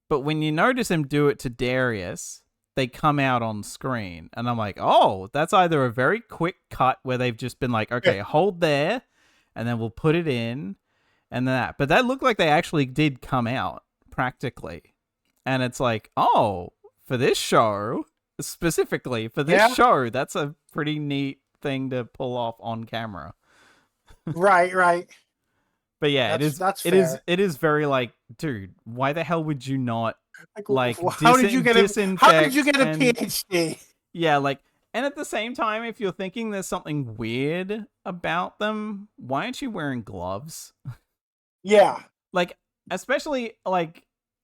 But when you notice him do it to Darius, they come out on screen. And I'm like, oh, that's either a very quick cut where they've just been like, okay, hold there, and then we'll put it in, and that. But that looked like they actually did come out, practically. And it's like, oh, for this show, specifically for this show, that's a pretty neat thing to pull off on camera. Right. But yeah, it is very like, dude, why the hell would you not like how did you get a and, PhD? Yeah, like, and at the same time, if you're thinking there's something weird about them, why aren't you wearing gloves? Yeah. Like, especially like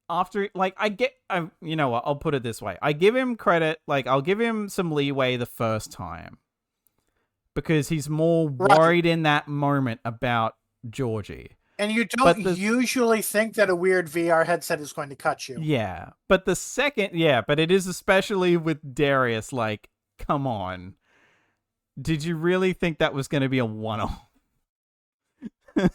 after, like, you know what, I'll put it this way. I give him credit, like, I'll give him some leeway the first time because he's more worried in that moment about Georgie. And you don't usually think that a weird VR headset is going to cut you. Yeah. But the second, but it is especially with Darius, like, come on. Did you really think that was going to be a one-off?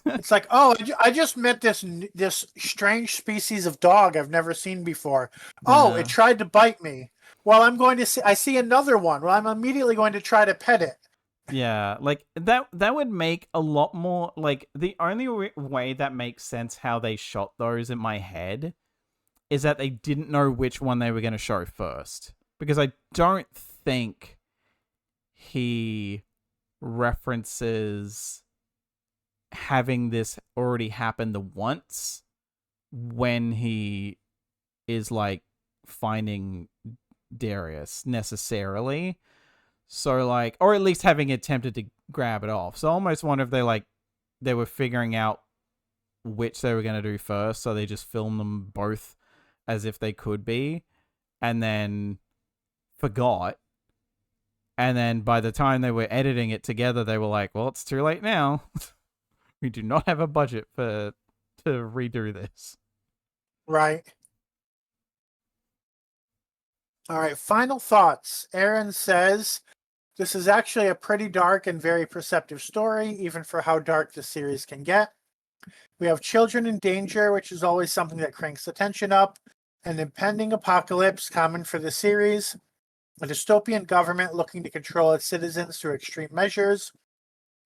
It's like, oh, I just met this strange species of dog I've never seen before. Oh, it tried to bite me. Well, I see another one. Well, I'm immediately going to try to pet it. Yeah, like that would make a lot more, like, the only way that makes sense how they shot those in my head is that they didn't know which one they were going to show first. Because I don't think he references having this already happened the once when he is like finding Darius necessarily. So, like, or at least having attempted to grab it off. So I almost wonder if they were figuring out which they were going to do first. So they just filmed them both as if they could be and then forgot. And then by the time they were editing it together, they were like, well, it's too late now. We do not have a budget to redo this. Right. All right. Final thoughts. Aaron says, this is actually a pretty dark and very perceptive story, even for how dark the series can get. We have children in danger, which is always something that cranks the tension up. An impending apocalypse, common for the series. A dystopian government looking to control its citizens through extreme measures.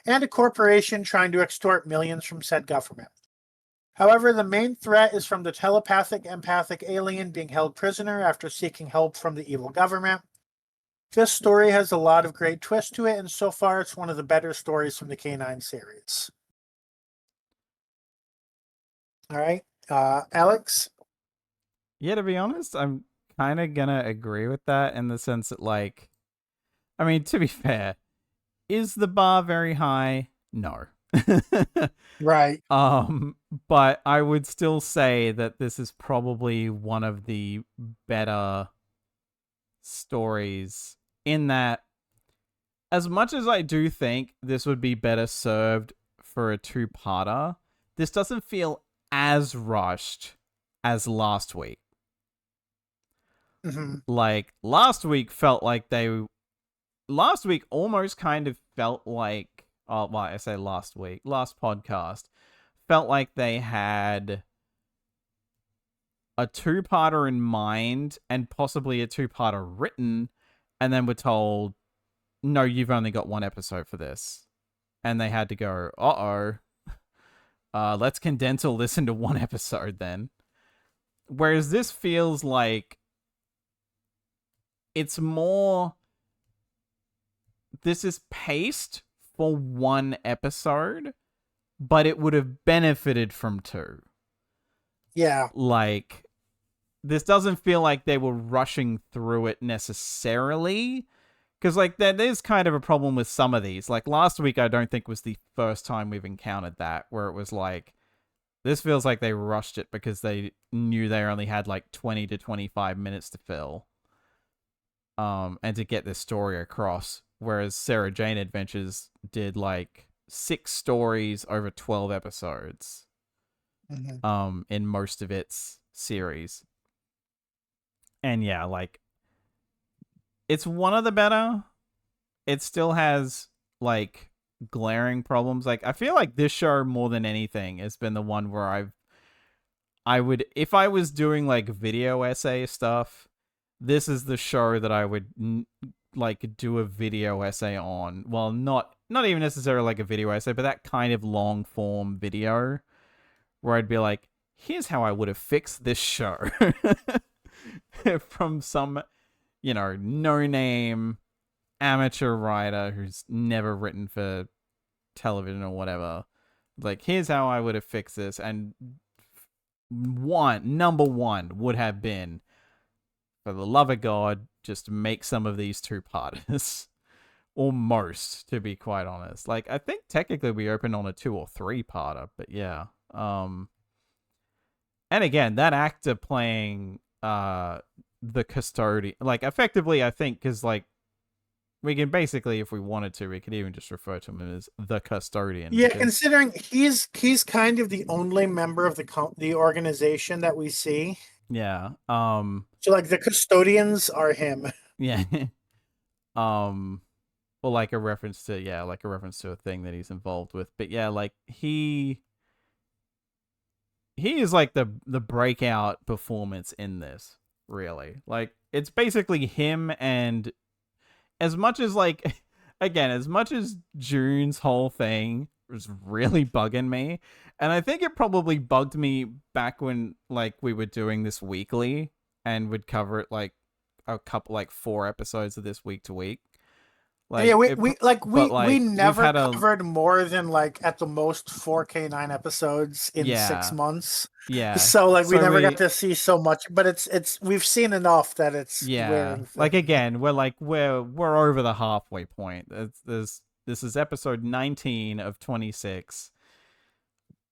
And a corporation trying to extort millions from said government. However, the main threat is from the empathic alien being held prisoner after seeking help from the evil government. This story has a lot of great twists to it, and so far it's one of the better stories from the K-9 series. All right, Alex? Yeah, to be honest, I'm kind of gonna agree with that in the sense that, like, I mean, to be fair, is the bar very high? No. Right. But I would still say that this is probably one of the better stories in that, as much as I do think this would be better served for a two-parter, this doesn't feel as rushed as last week. Mm-hmm. Like, last week almost kind of felt like, last podcast felt like they had a two-parter in mind and possibly a two-parter written, and then were told, no, you've only got one episode for this. And they had to go, uh-oh, let's condense all this into one episode then. Whereas this feels like it's more, this is paced for one episode, but it would have benefited from two. Yeah. Like, this doesn't feel like they were rushing through it necessarily. Because, like, there's kind of a problem with some of these. Like, last week, I don't think was the first time we've encountered that, where it was like, this feels like they rushed it because they knew they only had, like, 20 to 25 minutes to fill. And to get this story across. Whereas Sarah Jane Adventures did, like, 6 stories over 12 episodes. Mm-hmm. In most of its series. And yeah, like, it's one of the better. It still has, like, glaring problems. Like, I feel like this show, more than anything, has been the one where I would, if I was doing, like, video essay stuff, this is the show that I would, like, do a video essay on. Well, not even necessarily, like, a video essay, but that kind of long-form video where I'd be like, here's how I would have fixed this show. From some, no-name amateur writer who's never written for television or whatever. Like, here's how I would have fixed this. And number one would have been, for the love of God, just make some of these 2-parters. Almost, to be quite honest. Like, I think technically we opened on a 2 or 3-parter, but yeah. And again, that actor playing the custodian, like, effectively, I think, because, like, we can basically, if we wanted to, we could even just refer to him as the custodian. Yeah, considering he's kind of the only member of the organization that we see. Yeah. So, like, the custodians are him. Yeah. Well, like a reference to a thing that he's involved with. But yeah, like, he is, like, the breakout performance in this, really. Like, it's basically him, and as much as, like, again, as much as June's whole thing was really bugging me, and I think it probably bugged me back when, like, we were doing this weekly and would cover it, like, a couple, like, 4 episodes of this week to week. Like, yeah, we never covered more than, like, at the most 4 K-9 episodes in 6 months. Yeah. So, like, we never got to see so much, but it's we've seen enough that it's wearing thin. Like, again, we're over the halfway point. This is episode 19 of 26.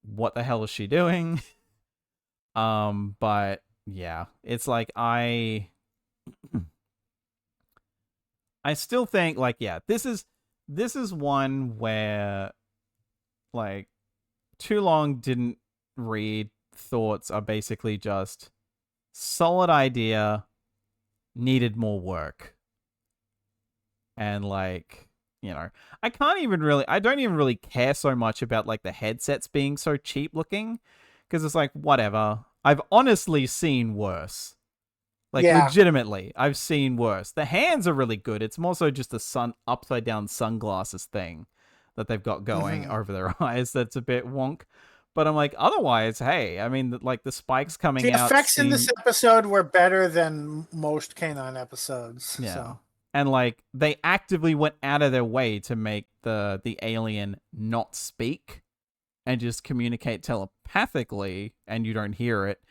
What the hell is she doing? But yeah, it's like I still think, like, yeah, this is one where, like, too long didn't read thoughts are basically just solid idea, needed more work. And, like, I don't even really care so much about, like, the headsets being so cheap looking, because it's like, whatever. I've honestly seen worse. Like, legitimately, I've seen worse. The hands are really good. It's more so just the upside down sunglasses thing that they've got going over their eyes that's a bit wonk. But I'm like, otherwise, hey, I mean, like, the spikes coming out. The effects in this episode were better than most K-9 episodes. Yeah. So. And, like, they actively went out of their way to make the alien not speak and just communicate telepathically, and you don't hear it.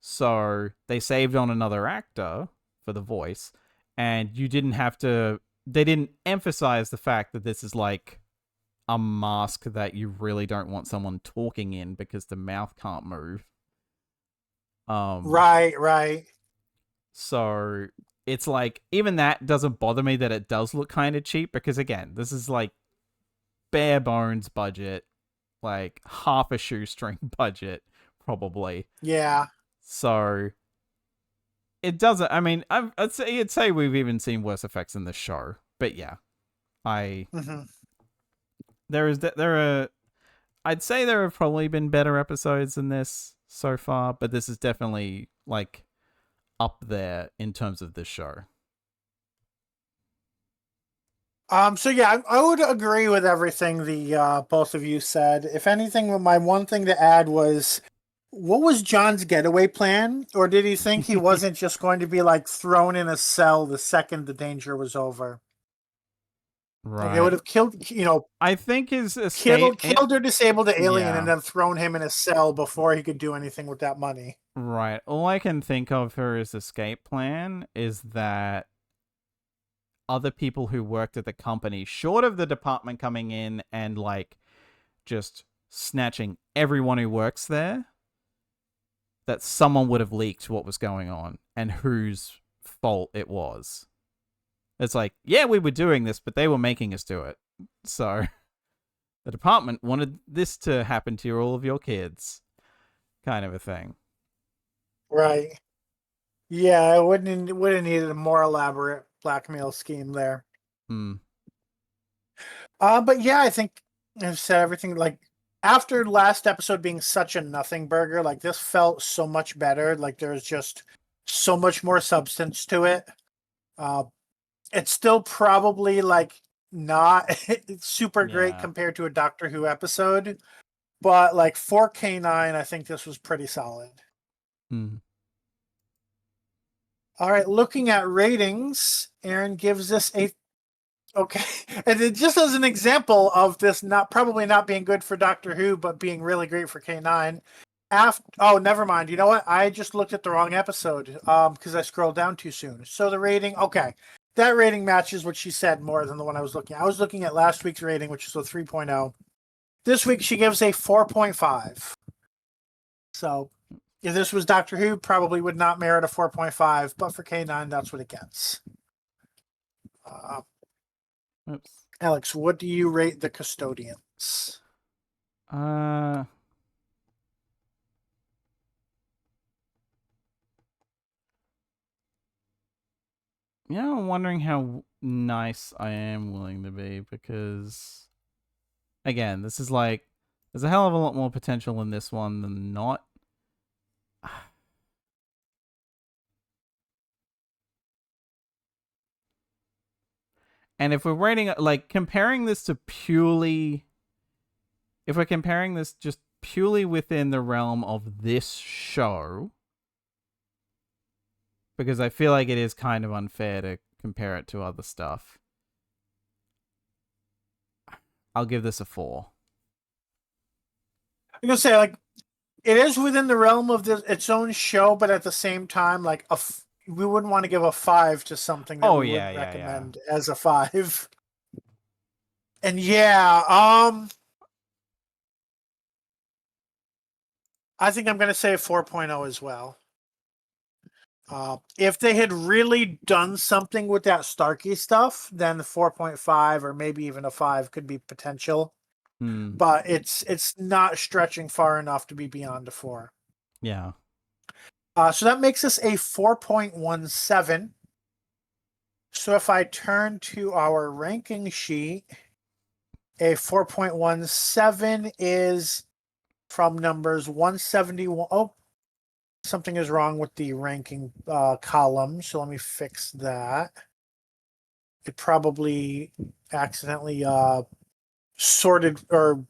So they saved on another actor for the voice, and they didn't emphasize the fact that this is, like, a mask that you really don't want someone talking in because the mouth can't move. Right. So it's like, even that doesn't bother me that it does look kind of cheap, because, again, this is, like, bare bones budget, like, half a shoestring budget, probably. Yeah. So it doesn't. I mean, I'd say we've even seen worse effects in the show. But yeah, I'd say there have probably been better episodes than this so far, but this is definitely, like, up there in terms of this show. So yeah, I would agree with everything the both of you said. If anything, my one thing to add was, what was John's getaway plan? Or did he think he wasn't just going to be like thrown in a cell the second the danger was over? Like they would Right. have killed, I think his escape. killed or disabled the alien and Yeah. then thrown him in a cell before he could do anything with that money. Right. All I can think of for his escape plan is that other people who worked at the company, short of the department coming in and like just snatching everyone who works there, that someone would have leaked what was going on and whose fault it was. It's like, yeah, we were doing this, but they were making us do it. So the department wanted this to happen to all of your kids, kind of a thing. Right. Yeah, I would have needed a more elaborate blackmail scheme there. Hmm. But yeah, I think I've said everything. Like after last episode being such a nothing burger, like this felt so much better. Like there's just so much more substance to it. Uh, it's still probably like not super great Yeah. compared to a Doctor Who episode, but like for K-9, I think this was pretty solid. Hmm. All right, looking at ratings, Aaron gives this a okay, and it just as an example of this not probably not being good for Doctor Who, but being really great for K-9. Never mind. You know what? I just looked at the wrong episode because I scrolled down too soon. So the rating, okay, that rating matches what she said more than the one I was looking at. I was looking at last week's rating, which is a 3.0. This week she gives a 4.5. So if this was Doctor Who, probably would not merit a 4.5, but for K-9, that's what it gets. Oops. Alex, what do you rate the Custodians? Yeah, I'm wondering how nice I am willing to be because, again, this is like, there's a hell of a lot more potential in this one than not. And if we're rating, like, comparing this to purely, if we're comparing this just purely within the realm of this show, because I feel like it is kind of unfair to compare it to other stuff, I'll give this a 4. I'm gonna say like it is within the realm of its own show, but at the same time, like we wouldn't want to give a 5 to something that Oh, we yeah, wouldn't yeah, yeah. recommend as a 5. And yeah, I think I'm gonna say 4.0 as well. If they had really done something with that Starkey stuff, then the 4.5 or maybe even a 5 could be potential. Hmm. But it's not stretching far enough to be beyond a 4. Yeah. So that makes us a 4.17. So if I turn to our ranking sheet, a 4.17 is from numbers 171. Oh, something is wrong with the ranking column. So let me fix that. It probably accidentally sorted or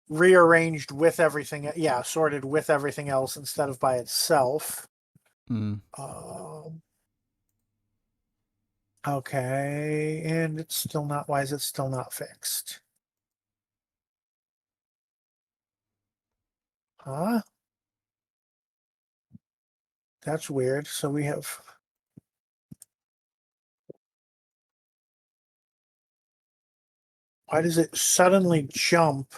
rearranged with everything. Yeah, sorted with everything else instead of by itself. Hmm. Okay, and it's still not. Why is it still not fixed? Huh? That's weird. So we have. Why does it suddenly jump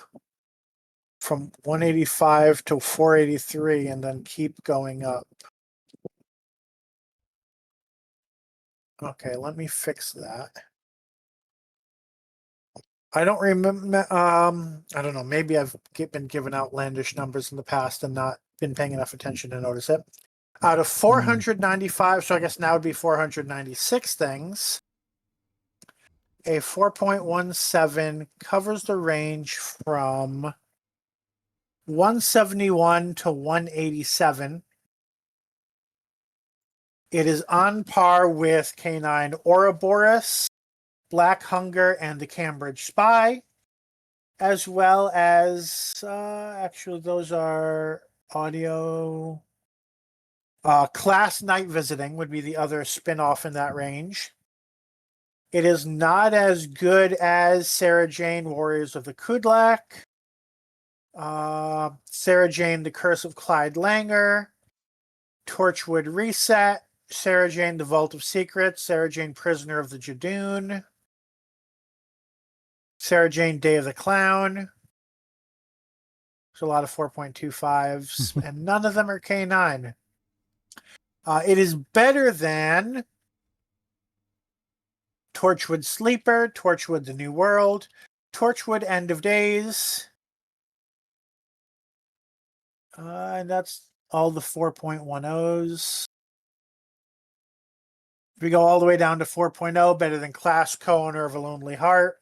from 185 to 483 and then keep going up? Okay, let me fix that. I don't remember. I don't know. Maybe I've been given outlandish numbers in the past and not been paying enough attention to notice it. Out of 495, so I guess now would be 496 things. A 4.17 covers the range from 171 to 187. It is on par with K-9 Ouroboros, Black Hunger and the Cambridge Spy, as well as, actually, those are audio. Class Night Visiting would be the other spin-off in that range. It is not as good as Sarah Jane, Warriors of the Kudlak, Sarah Jane, The Curse of Clyde Langer, Torchwood Reset, Sarah Jane, The Vault of Secrets, Sarah Jane, Prisoner of the Jadoon, Sarah Jane, Day of the Clown. There's a lot of 4.25s, and none of them are K-9. It is better than Torchwood Sleeper, Torchwood The New World, Torchwood End of Days. And that's all the 4.10s. If we go all the way down to 4.0, better than Class Co-Owner of a Lonely Heart.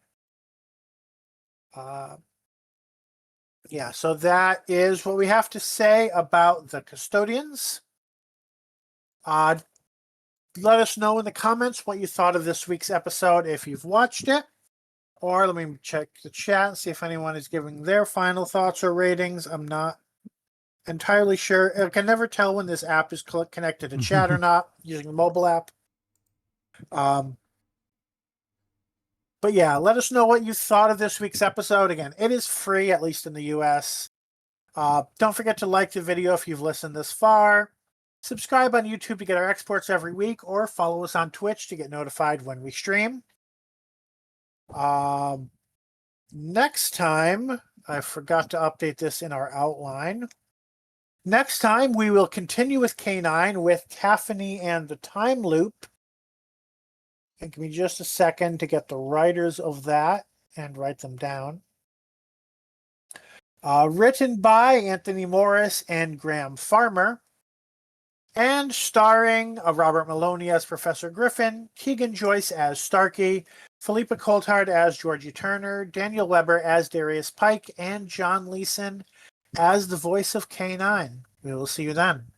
Yeah, so that is what we have to say about the Custodians. Let us know in the comments what you thought of this week's episode if you've watched it. Or let me check the chat and see if anyone is giving their final thoughts or ratings. I'm not entirely sure. I can never tell when this app is connected to chat or not using the mobile app. But yeah, let us know what you thought of this week's episode. Again, it is free, at least in the US. Don't forget to like the video if you've listened this far. Subscribe on YouTube to get our exports every week, or follow us on Twitch to get notified when we stream. Next time, I forgot to update this in our outline. Next time, we will continue with K-9 with Taffany and the Time Loop. And give me just a second to get the writers of that and write them down. Written by Anthony Morris and Graham Farmer. And starring Robert Maloney as Professor Griffin, Keegan Joyce as Starkey, Philippa Coulthard as Georgie Turner, Daniel Weber as Darius Pike, and John Leeson as the voice of K-9. We will see you then.